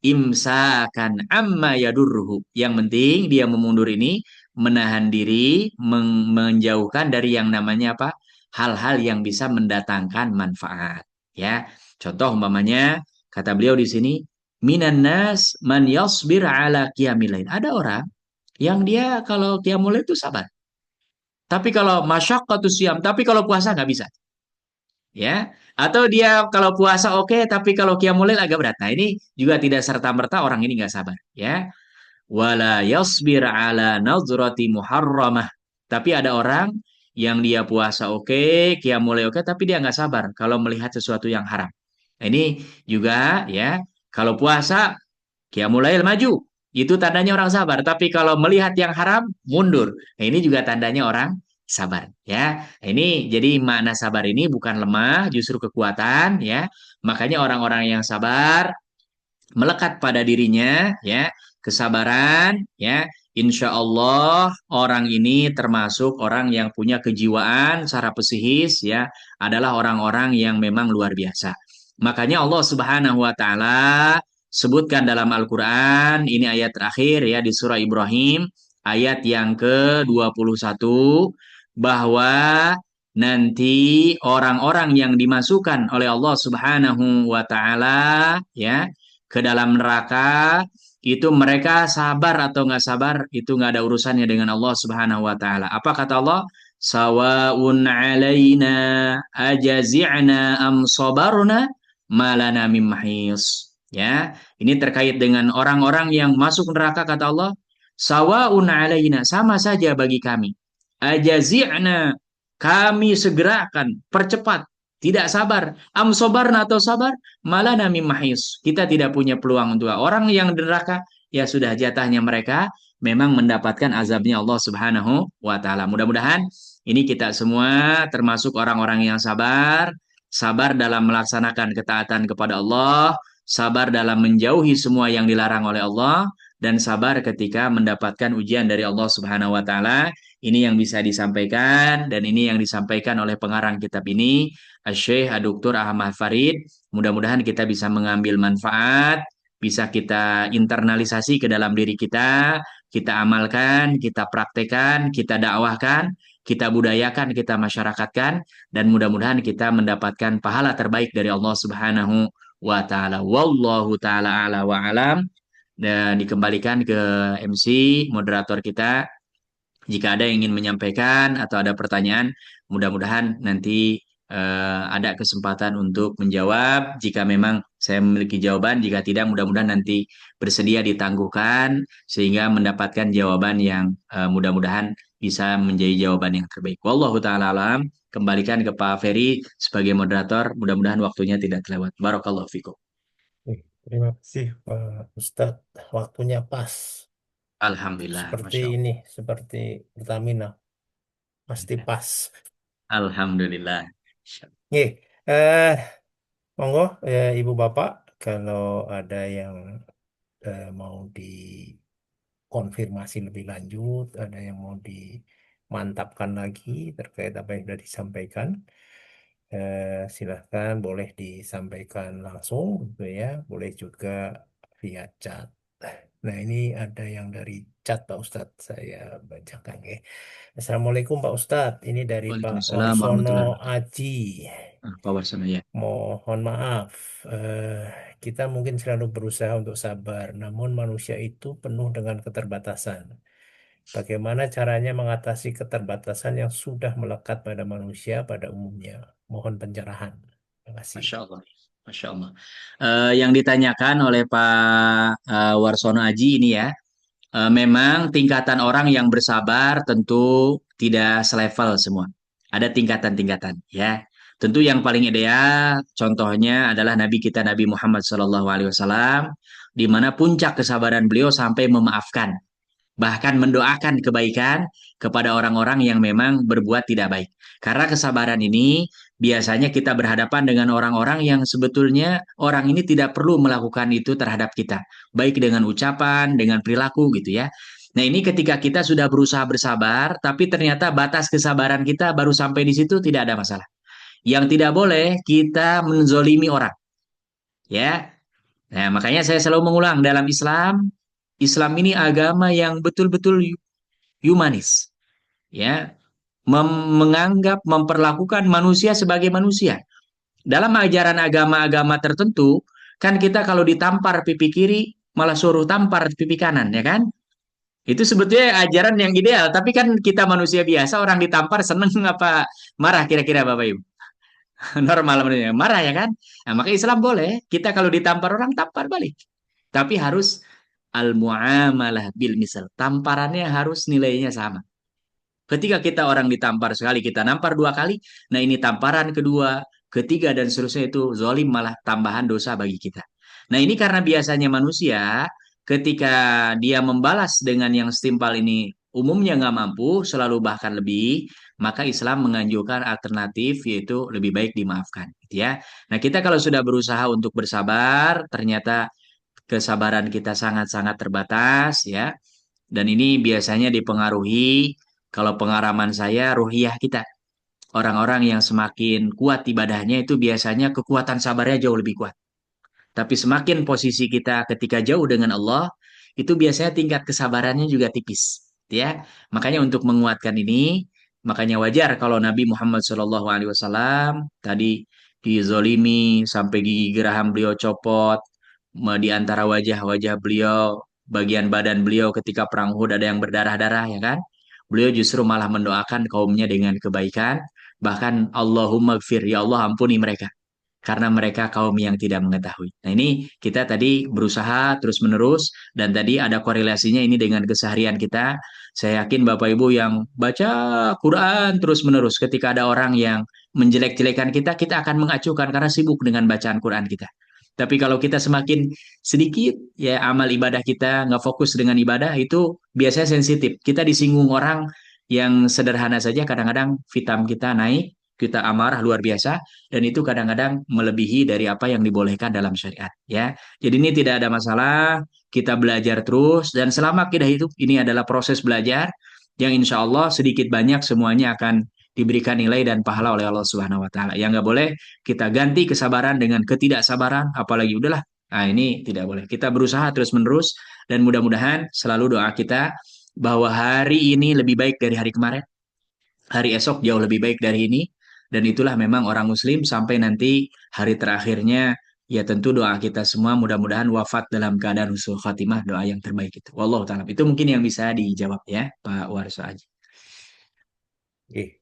Imsakan amma yadurruhu. Yang penting dia memundur ini menahan diri, menjauhkan dari yang namanya apa? Hal-hal yang bisa mendatangkan manfaat. Ya, contoh umpamanya kata beliau di sini, minan nas man yasbir ala qiyamil lail. Ada orang yang dia kalau qiyamul lail itu sabar. Tapi kalau masyaqqatus siyam, tapi kalau puasa nggak bisa. Ya, atau dia kalau puasa oke, tapi kalau qiyamul lail agak berat. Nah, ini juga tidak serta-merta orang ini nggak sabar. Ya, wala yasbir ala nazrati muharramah. Tapi ada orang yang dia puasa oke, qiyamul lail oke, tapi dia nggak sabar kalau melihat sesuatu yang haram. Nah, ini juga ya, kalau puasa qiyamul lail maju, itu tandanya orang sabar. Tapi kalau melihat yang haram, mundur. Nah, ini juga tandanya orang sabar. Ya, nah, ini jadi makna sabar ini bukan lemah, justru kekuatan. Ya, makanya orang-orang yang sabar melekat pada dirinya. Ya, kesabaran. Ya, insya Allah orang ini termasuk orang yang punya kejiwaan secara psikis. Ya, adalah orang-orang yang memang luar biasa. Makanya Allah Subhanahu Wa Taala sebutkan dalam Al-Quran, ini ayat terakhir ya di surah Ibrahim, ayat yang ke-21, bahwa nanti orang-orang yang dimasukkan oleh Allah Subhanahu wa taala ya ke dalam neraka, itu mereka sabar atau nggak sabar itu nggak ada urusannya dengan Allah Subhanahu wa taala. Apa kata Allah? Sawaun alaina ajazi'na am sabarna malana mim mahis. Ya, ini terkait dengan orang-orang yang masuk neraka, kata Allah, sawaun alaina, sama saja bagi kami. Ajazi'na, kami segerakan, percepat, tidak sabar. Am sobarna, atau sabar, malana mim mahis. Kita tidak punya peluang untuk orang yang di neraka, ya sudah jatahnya mereka memang mendapatkan azabnya Allah Subhanahu wa taala. Mudah-mudahan ini kita semua termasuk orang-orang yang sabar, sabar dalam melaksanakan ketaatan kepada Allah, sabar dalam menjauhi semua yang dilarang oleh Allah, dan sabar ketika mendapatkan ujian dari Allah Subhanahu wa taala. Ini yang bisa disampaikan dan ini yang disampaikan oleh pengarang kitab ini, Syekh Dr. Ahmad Farid. Mudah-mudahan kita bisa mengambil manfaat, bisa kita internalisasi ke dalam diri kita amalkan, kita praktekkan, kita dakwahkan, kita budayakan, kita masyarakatkan, dan mudah-mudahan kita mendapatkan pahala terbaik dari Allah Subhanahu wa taala. Wallahu taala ala wa alam. Dan dikembalikan ke MC moderator kita. Jika ada yang ingin menyampaikan atau ada pertanyaan, mudah-mudahan nanti ada kesempatan untuk menjawab. Jika memang saya memiliki jawaban, jika tidak, mudah-mudahan nanti bersedia ditangguhkan sehingga mendapatkan jawaban yang mudah-mudahan bisa menjadi jawaban yang terbaik. Wallahu taala alam. Kembalikan ke Pak Ferry sebagai moderator. Mudah-mudahan waktunya tidak terlewat. Barakallahu fikum. Terima kasih Pak Ustadz. Waktunya pas. Alhamdulillah, Seperti Masya Allah. ini, seperti Pertamina. Pasti pas. Alhamdulillah. Nih, eh, monggo Ibu Bapak kalau ada yang mau dikonfirmasi lebih lanjut, ada yang mau dimantapkan lagi terkait apa yang sudah disampaikan, silahkan boleh disampaikan langsung gitu ya, boleh juga via chat. Nah, ini ada yang dari chat Pak Ustadz, saya bacakan ya. Assalamualaikum Pak Ustadz, ini dari Pak Waalaikumsalam Warsono warahmatullahi wabarakatuh. Aji. Pak Warsono ya. Mohon maaf, kita mungkin selalu berusaha untuk sabar, namun manusia itu penuh dengan keterbatasan. Bagaimana caranya mengatasi keterbatasan yang sudah melekat pada manusia pada umumnya? Mohon pencerahan. Terima kasih. Masya Allah. Masya Allah. Yang ditanyakan oleh Pak Warsono Aji ini ya, memang tingkatan orang yang bersabar tentu tidak selevel semua. Ada tingkatan-tingkatan ya. Tentu yang paling ideal contohnya adalah Nabi kita Nabi Muhammad SAW, di mana puncak kesabaran beliau sampai memaafkan, bahkan mendoakan kebaikan kepada orang-orang yang memang berbuat tidak baik. Karena kesabaran ini biasanya kita berhadapan dengan orang-orang yang sebetulnya orang ini tidak perlu melakukan itu terhadap kita, baik dengan ucapan, dengan perilaku gitu ya. Nah, ini ketika kita sudah berusaha bersabar, tapi ternyata batas kesabaran kita baru sampai di situ, tidak ada masalah. Yang tidak boleh kita menzolimi orang, ya. Nah, makanya saya selalu mengulang dalam Islam, Islam ini agama yang betul-betul humanis, ya, menganggap memperlakukan manusia sebagai manusia. Dalam ajaran agama-agama tertentu, kan kita kalau ditampar pipi kiri malah suruh tampar pipi kanan, ya kan? Itu sebetulnya ajaran yang ideal, tapi kan kita manusia biasa orang ditampar seneng apa marah kira-kira Bapak Ibu? Normal manusia marah ya kan? Nah, maka Islam boleh kita kalau ditampar orang tampar balik. Tapi harus al-muamalah bil misal. Tamparannya harus nilainya sama. Ketika kita orang ditampar sekali, kita nampar dua kali, nah ini tamparan kedua, ketiga, dan seterusnya itu zolim malah tambahan dosa bagi kita. Nah ini karena biasanya manusia, ketika dia membalas dengan yang setimpal ini, umumnya nggak mampu, selalu bahkan lebih, maka Islam menganjurkan alternatif, yaitu lebih baik dimaafkan. Gitu ya. Nah kita kalau sudah berusaha untuk bersabar, ternyata kesabaran kita sangat-sangat terbatas, ya. Dan ini biasanya dipengaruhi, kalau pengalaman saya, ruhiyah kita. Orang-orang yang semakin kuat ibadahnya itu biasanya kekuatan sabarnya jauh lebih kuat. Tapi semakin posisi kita ketika jauh dengan Allah, itu biasanya tingkat kesabarannya juga tipis. Ya, makanya untuk menguatkan ini, makanya wajar kalau Nabi Muhammad SAW tadi dizolimi sampai gigi geraham beliau copot, di antara wajah-wajah beliau, bagian badan beliau ketika perang Uhud ada yang berdarah-darah ya kan? Beliau justru malah mendoakan kaumnya dengan kebaikan, bahkan Allahumma gfir, ya Allah ampuni mereka karena mereka kaum yang tidak mengetahui. Nah, ini kita tadi berusaha terus-menerus dan tadi ada korelasinya ini dengan keseharian kita. Saya yakin Bapak Ibu yang baca Quran terus-menerus, ketika ada orang yang menjelek-jelekan kita, kita akan mengacuhkan karena sibuk dengan bacaan Quran kita. Tapi kalau kita semakin sedikit ya amal ibadah kita nggak fokus dengan ibadah, itu biasanya sensitif. Kita disinggung orang yang sederhana saja, kadang-kadang vitamin kita naik, kita amarah luar biasa, dan itu kadang-kadang melebihi dari apa yang dibolehkan dalam syariat ya. Jadi ini tidak ada masalah, kita belajar terus, dan selama kita hidup ini adalah proses belajar yang insya Allah sedikit banyak semuanya akan diberikan nilai dan pahala oleh Allah Subhanahu wa taala. Yang nggak boleh kita ganti kesabaran dengan ketidaksabaran, apalagi udahlah. Nah, ini tidak boleh. Kita berusaha terus-menerus dan mudah-mudahan selalu doa kita bahwa hari ini lebih baik dari hari kemarin, hari esok jauh lebih baik dari ini, dan itulah memang orang muslim sampai nanti hari terakhirnya. Ya tentu doa kita semua mudah-mudahan wafat dalam keadaan husnul khatimah, doa yang terbaik itu. Wallahu taala. Itu mungkin yang bisa dijawab ya Pak Warso aja.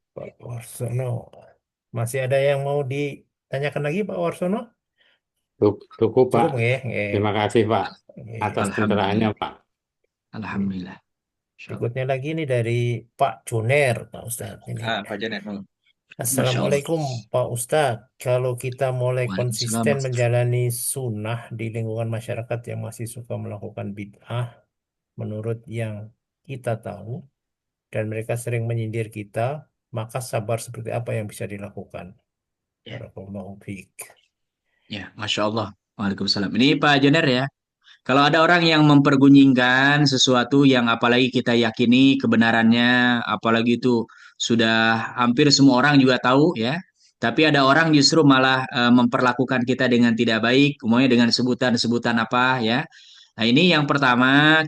Pak Warsono, masih ada yang mau ditanyakan lagi Pak Warsono? Cukup, Pak. Cukup nggih? Nggih. Terima kasih, Pak, Nggih. atas pencerahannya, Alhamdulillah. Pak. Alhamdulillah. Insya Allah. Berikutnya lagi nih dari Pak Juner, Pak Ustadz. Ini. Pak Janet. Masya Allah. Assalamualaikum Pak Ustadz. Kalau kita mulai Waalaikumsalam. konsisten menjalani sunnah di lingkungan masyarakat yang masih suka melakukan bid'ah menurut yang kita tahu, dan mereka sering menyindir kita, maka sabar seperti apa yang bisa dilakukan? Ya. Barakallahu fiik. Ya, Masya Allah. Waalaikumsalam. Ini Pak Jener ya. Kalau ada orang yang mempergunjingkan sesuatu yang apalagi kita yakini kebenarannya, apalagi itu sudah hampir semua orang juga tahu ya. Tapi ada orang justru malah memperlakukan kita dengan tidak baik, umumnya dengan sebutan-sebutan apa ya. Nah, ini yang pertama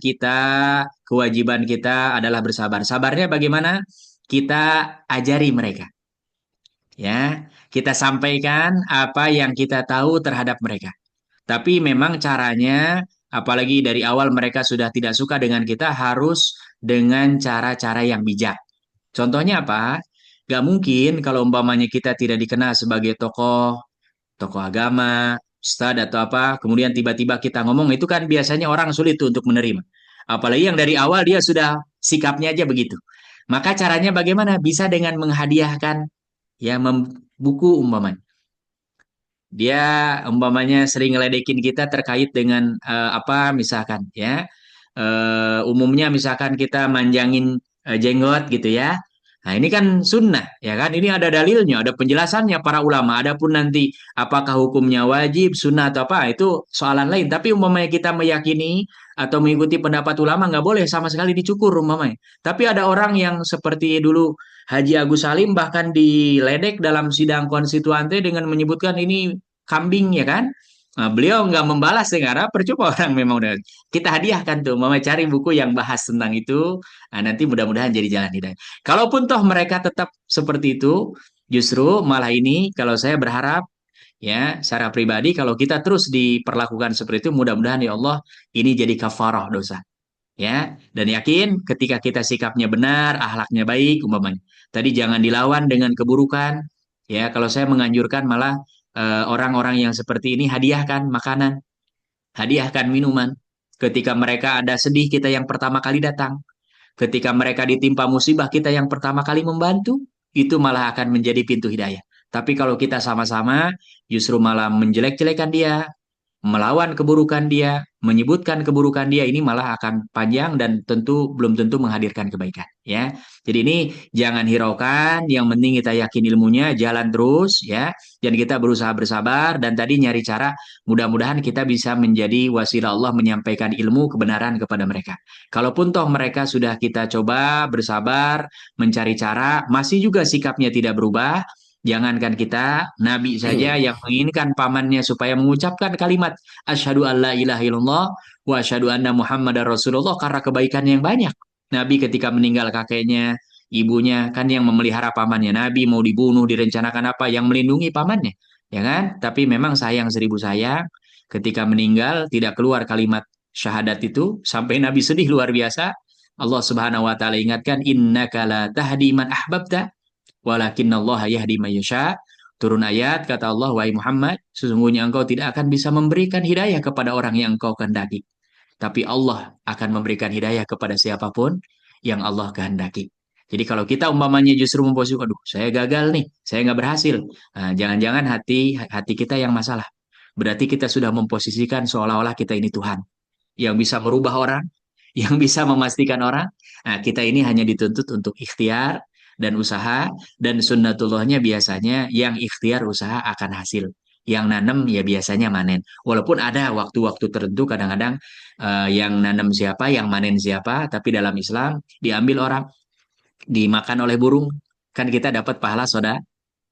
kewajiban kita adalah bersabar. Sabarnya bagaimana? Kita ajari mereka ya. Kita sampaikan apa yang kita tahu terhadap mereka. Tapi memang caranya, apalagi dari awal mereka sudah tidak suka dengan kita, harus dengan cara-cara yang bijak. Contohnya apa? Gak mungkin kalau umpamanya kita tidak dikenal sebagai tokoh agama, ustadz atau apa, kemudian tiba-tiba kita ngomong, itu kan biasanya orang sulit tuh untuk menerima. Apalagi yang dari awal dia sudah sikapnya aja begitu. Maka caranya bagaimana? Bisa dengan menghadiahkan ya buku umpamanya. Dia umpamanya sering ngeledekin kita terkait dengan apa misalkan ya. Umumnya misalkan kita manjangin jenggot gitu ya. Nah, ini kan sunnah ya kan. Ini ada dalilnya, ada penjelasannya para ulama. Adapun nanti apakah hukumnya wajib, sunnah atau apa, itu soalan lain. Tapi umpamanya kita meyakini atau mengikuti pendapat ulama nggak boleh sama sekali dicukur umpamanya. Tapi ada orang yang seperti dulu Haji Agus Salim bahkan diledek dalam sidang konstituante dengan menyebutkan ini kambing ya kan. Nah, beliau nggak membalas ya karena percuma orang memang udah kita hadiahkan tuh, mama cari buku yang bahas tentang itu. Nah, nanti mudah-mudahan jadi jalan hidayah. Kalaupun toh mereka tetap seperti itu, justru malah ini kalau saya berharap ya secara pribadi kalau kita terus diperlakukan seperti itu, mudah-mudahan ya Allah ini jadi kafarah dosa. Ya, dan yakin ketika kita sikapnya benar, akhlaknya baik umpamanya. Tadi jangan dilawan dengan keburukan. Ya, kalau saya menganjurkan malah orang-orang yang seperti ini hadiahkan makanan, hadiahkan minuman. Ketika mereka ada sedih, kita yang pertama kali datang. Ketika mereka ditimpa musibah, kita yang pertama kali membantu. Itu malah akan menjadi pintu hidayah. Tapi kalau kita sama-sama, justru malah menjelek-jelekan dia, melawan keburukan dia, menyebutkan keburukan dia, ini malah akan panjang dan belum tentu menghadirkan kebaikan ya. Jadi ini jangan hiraukan, yang penting kita yakin ilmunya, jalan terus ya. Dan kita berusaha bersabar dan tadi nyari cara mudah-mudahan kita bisa menjadi wasilah Allah menyampaikan ilmu kebenaran kepada mereka. Kalaupun toh mereka sudah kita coba bersabar, mencari cara, masih juga sikapnya tidak berubah. Jangankan kita, Nabi saja yang menginginkan pamannya supaya mengucapkan kalimat asyhadu alla ilaha illallah wa asyhadu anna muhammadar rasulullah karena kebaikan yang banyak. Nabi ketika meninggal kakeknya, ibunya kan yang memelihara pamannya. Nabi mau dibunuh, direncanakan apa, yang melindungi pamannya. Ya kan? Tapi memang sayang seribu sayang, ketika meninggal tidak keluar kalimat syahadat itu sampai Nabi sedih luar biasa. Allah Subhanahu wa taala ingatkan innaka la tahdi man ahbabta walakinnallaha yahdi may yasha. Turun ayat kata Allah, wahai Muhammad, sesungguhnya engkau tidak akan bisa memberikan hidayah kepada orang yang engkau kehendaki. Tapi Allah akan memberikan hidayah kepada siapapun yang Allah kehendaki. Jadi kalau kita umpamanya justru memposisikan, aduh saya gagal nih, saya nggak berhasil. Nah, jangan-jangan hati kita yang masalah. Berarti kita sudah memposisikan seolah-olah kita ini Tuhan. Yang bisa merubah orang, yang bisa memastikan orang. Nah, kita ini hanya dituntut untuk ikhtiar dan usaha, dan sunnatullahnya biasanya yang ikhtiar usaha akan hasil. Yang nanem ya biasanya manen. Walaupun ada waktu-waktu tertentu kadang-kadang yang nanem siapa, yang manen siapa, tapi dalam Islam diambil orang, dimakan oleh burung, kan kita dapat pahala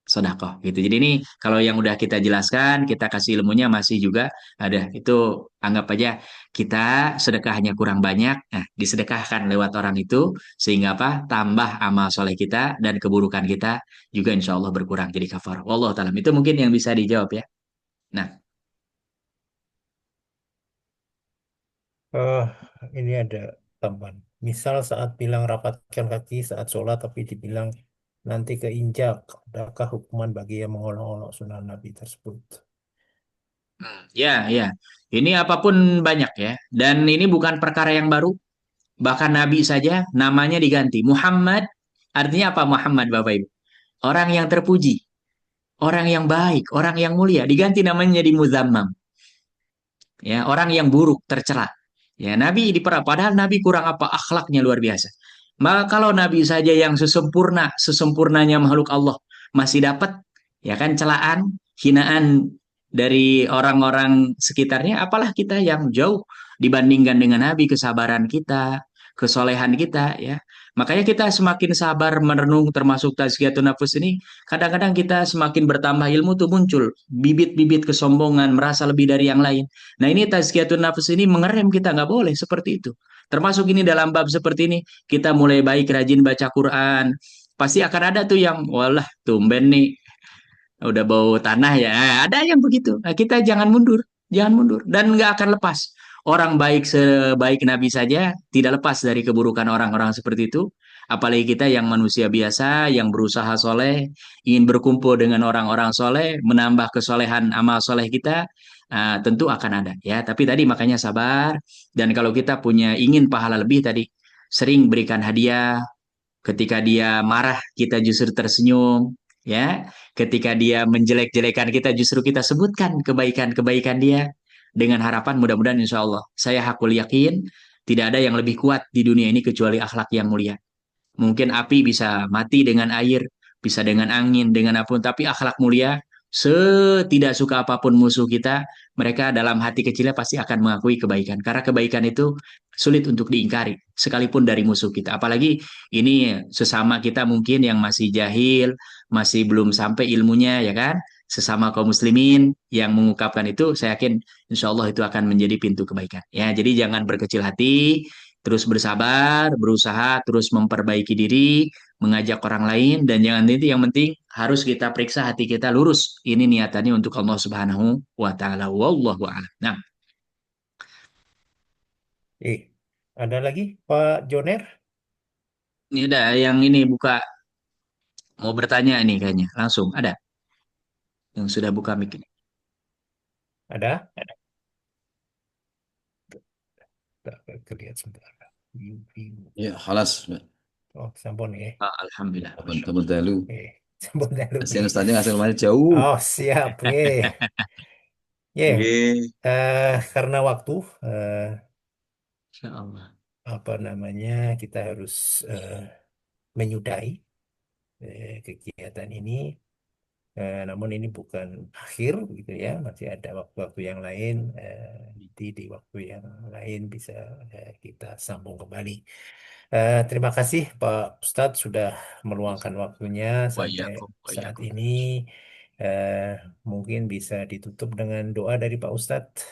sodakoh gitu. Jadi ini kalau yang udah kita jelaskan, kita kasih ilmunya masih juga ada. Itu anggap aja kita sedekahnya kurang banyak, nah disedekahkan lewat orang itu sehingga apa? Tambah amal soleh kita dan keburukan kita juga insya Allah berkurang jadi kafar. Wallahu taala. Itu mungkin yang bisa dijawab ya. Nah, Eh, ini ada tambahan. Misal saat bilang rapatkan kaki saat sholat, tapi dibilang nanti keinjak, adakah hukuman bagi yang mengolok-olok sunnah Nabi tersebut? ya ya. Ini apapun banyak ya. Dan ini bukan perkara yang baru. Bahkan Nabi saja namanya diganti. Muhammad artinya apa Muhammad Bapak Ibu? Orang yang terpuji, orang yang baik, orang yang mulia, diganti namanya di Muzammam. Ya, orang yang buruk, tercela. Ya, Nabi padahal Nabi kurang apa? Akhlaknya luar biasa. Maka kalau Nabi saja yang sesempurnanya makhluk Allah masih dapat ya kan celaan, hinaan dari orang-orang sekitarnya, apalah kita yang jauh dibandingkan dengan Nabi, kesabaran kita, kesolehan kita ya. Makanya kita semakin sabar merenung termasuk tazkiyatun nafs ini, kadang-kadang kita semakin bertambah ilmu tuh muncul bibit-bibit kesombongan, merasa lebih dari yang lain. Nah ini tazkiyatun nafs ini mengerem kita, nggak boleh seperti itu. Termasuk ini dalam bab seperti ini, kita mulai baik rajin baca Quran, pasti akan ada tuh yang, walah tumben nih udah bau tanah ya. Ada yang begitu. Nah, kita jangan mundur, jangan mundur dan nggak akan lepas. Orang baik sebaik Nabi saja tidak lepas dari keburukan orang-orang seperti itu. Apalagi kita yang manusia biasa, yang berusaha soleh, ingin berkumpul dengan orang-orang soleh, menambah kesolehan amal soleh kita, tentu akan ada ya. Tapi tadi makanya sabar, dan kalau kita punya ingin pahala lebih tadi, sering berikan hadiah. Ketika dia marah, kita justru tersenyum, ya. Ketika dia menjelek-jelekan kita, justru kita sebutkan kebaikan-kebaikan dia dengan harapan mudah-mudahan insya Allah. Saya hakul yakin tidak ada yang lebih kuat di dunia ini kecuali akhlak yang mulia. Mungkin api bisa mati dengan air, bisa dengan angin, dengan apapun, tapi akhlak mulia, setidak suka apapun musuh kita, mereka dalam hati kecilnya pasti akan mengakui kebaikan. Karena kebaikan itu sulit untuk diingkari, sekalipun dari musuh kita. Apalagi ini sesama kita mungkin yang masih jahil, masih belum sampai ilmunya, ya kan? Sesama kaum muslimin yang mengungkapkan itu, saya yakin insya Allah itu akan menjadi pintu kebaikan. Ya, jadi jangan berkecil hati, terus bersabar, berusaha terus memperbaiki diri, mengajak orang lain, dan jangan itu yang penting harus kita periksa hati kita lurus. Ini niatannya untuk Allah Subhanahu wa taala. Wallahu a'lam. Nah, Eh, ada lagi Pak Joner? ini ada yang ini buka mau bertanya ini kayaknya. Langsung ada yang sudah buka mic ini. Ada? Tak kelihatan sebentar. View. Ya, خلاص. Oh, sampun ya. Alhamdulillah. Masya Teman dahulu. Sampun dahulu. Kasihan Ustaznya ngasih rumahnya jauh. Oh, siap. Nggih. Karena waktu, Insya Allah. apa namanya, kita harus menyudahi kegiatan ini. Namun ini bukan akhir gitu ya, masih ada waktu-waktu yang lain. Nanti di waktu yang lain bisa kita sambung kembali. Terima kasih Pak Ustadz sudah meluangkan waktunya Wa sampai iyyakum, wa saat iyyakum. ini. Eh, Mungkin bisa ditutup dengan doa dari Pak Ustadz.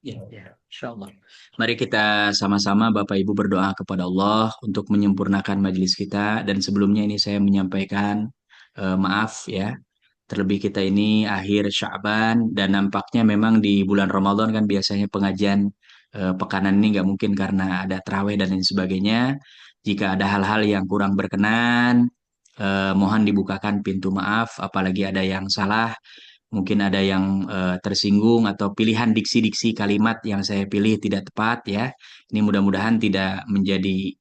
Ya, insya Allah. Mari kita sama-sama Bapak Ibu berdoa kepada Allah untuk menyempurnakan majelis kita. Dan sebelumnya ini saya menyampaikan maaf ya. Terlebih kita ini akhir Sya'ban dan nampaknya memang di bulan Ramadan kan biasanya pengajian pekanan ini nggak mungkin karena ada terawih dan lain sebagainya. Jika ada hal-hal yang kurang berkenan, mohon dibukakan pintu maaf. Apalagi ada yang salah, mungkin ada yang tersinggung atau pilihan diksi-diksi kalimat yang saya pilih tidak tepat ya. Ini mudah-mudahan tidak menjadi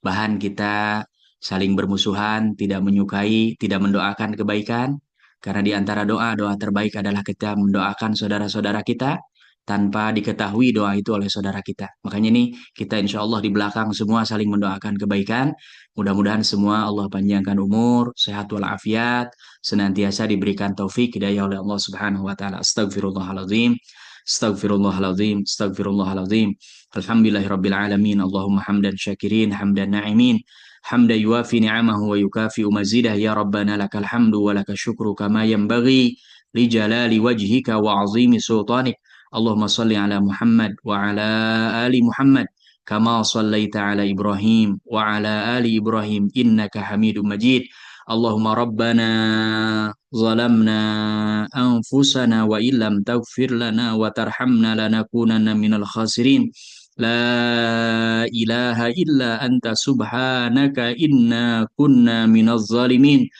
bahan kita saling bermusuhan, tidak menyukai, tidak mendoakan kebaikan. Karena di antara doa-doa terbaik adalah kita mendoakan saudara-saudara kita tanpa diketahui doa itu oleh saudara kita. Makanya ini kita insya Allah di belakang semua saling mendoakan kebaikan. Mudah-mudahan semua Allah panjangkan umur, sehat walafiat, senantiasa diberikan taufik hidayah oleh Allah Subhanahu wa taala. Astagfirullahalazim. Astagfirullahalazim. Astagfirullahalazim. Alhamdulillahirabbil alamin. Allahumma hamdan syakirin, hamdan na'imin. حمدا يوافي نعمه ويكافئ مزيده يا ربنا لك الحمد ولك الشكر كما ينبغي لجلال وجهك وعظيم سلطانك اللهم صل على محمد وعلى آل محمد كما صليت على إبراهيم وعلى آل إبراهيم إنك حميد مجيد اللهم ربنا ظلمنا أنفسنا وإن لم تغفر لنا وترحمنا لنكونن من الخاسرين لا إله إلا أنت سبحانك إنا كنا من الظالمين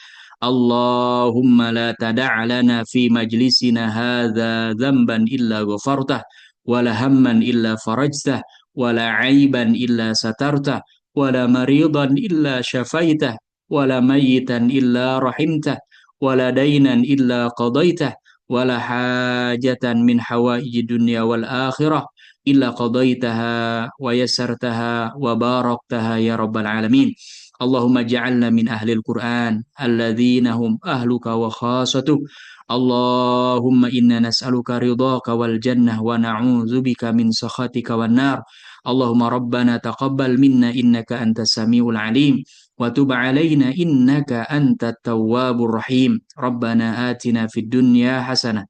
اللهم لا تدع لنا في مجلسنا هذا ذنبا إلا غفرته ولا هما إلا فرجته ولا عيبا إلا سترته ولا مريضا إلا شفيته ولا ميتا إلا رحمته ولا دينا إلا قضيته ولا حاجة من حوائج الدنيا والآخرة إلا قضيتها ويسرتها وباركتها يا رب العالمين اللهم اجعلنا من أهل القرآن الذين هم أهلك وخاصتك. اللهم إنا نسألك رضاك والجنة ونعوذ بك من سخطك والنار. اللهم ربنا تقبل منا إنك أنت السميع العليم وتب علينا إنك أنت التواب الرحيم. ربنا آتنا في الدنيا حسنة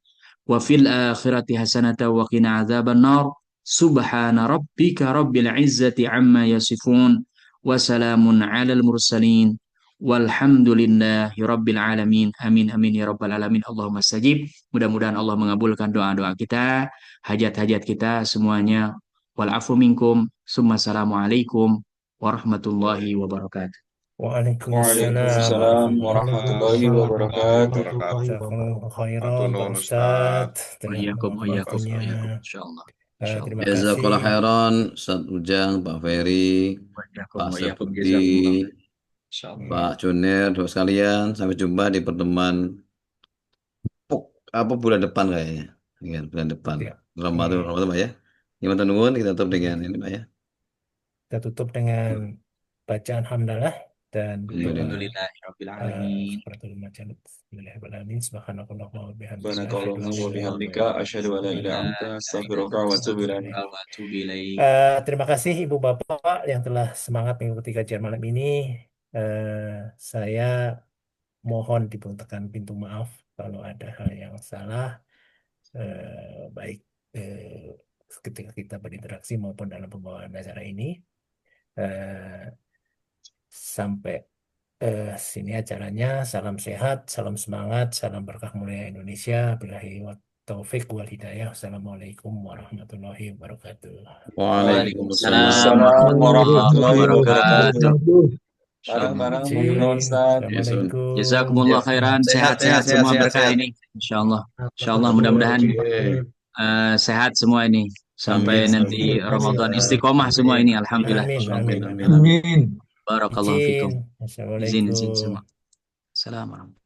وفي الآخرة حسنة وقنا عذاب النار. سبحان ربك رب العزة عما يصفون وسلام على المرسلين والحمد لله rabbil alamin. Amin amin ya rabbal alamin. Allahumma stajib. Mudah-mudahan Allah mengabulkan doa-doa kita, hajat-hajat kita semuanya. Wal afu minkum. Summa assalamualaikum warahmatullahi wabarakatuh. Waalaikumsalam Waalaikumsalam warahmatullahi warahmatullahi wabarakatuh. wabarakatuh. Jazakallahu khairan Matur Pak nuwun, Ustadz dengan Wa'iyyakum wa'iyyakum waktunya. wa'iyyakum insyaallah. Insyaallah. Terima Jazakallah kasih. khairan, Ustaz Ujang, Pak Ferry, Wa'iyyakum Pak wa'iyyakum Sabudi, jazakumullah. Insyaallah. Pak Junir, terus sekalian. Sampai jumpa di pertemuan bulan depan kayaknya. Ya, bulan depan. Ya. Ramadan Pak ya. Gimana nuwun kita tutup dengan ini Pak ya. Kita tutup dengan bacaan hamdalah dan doa Alhamdulillahi rabbil alamin. kafaratul majid. Bismillahirrahmanirrahim. Subhanakallahumma wa bihamdika Subhanakallahumma wa asyhadu an la ilaha bihamdika asyhadu an la ilaha illa anta astaghfiruka wa atubu ilaik. Wa atubu ilaik. Terima kasih Ibu Bapak yang telah semangat mengikuti kajian malam ini. Saya mohon dibukakan pintu maaf kalau ada hal yang salah, baik ketika kita berinteraksi maupun dalam pembawaan acara ini. Sampai sini acaranya. Salam sehat, salam semangat, salam berkah mulia Indonesia. Billahi wa taufik wal hidayah. Assalamualaikum warahmatullahi wabarakatuh. Waalaikumsalam Waalaikumsalam warahmatullahi wabarakatuh. wabarakatuh. Barang-barang Izin. monggo Ustaz. Assalamualaikum. Jazakumullah khairan. Sehat-sehat semua berkah ini. Insyaallah. Insyaallah mudah-mudahan sehat semua ini sampai Amin. nanti Amin. Ramadan istiqomah semua ini. Alhamdulillah. Amin, amin, amin. Amin. Barakallahu fikum. Izin. Izin Assalamualaikum. semua. Assalamualaikum.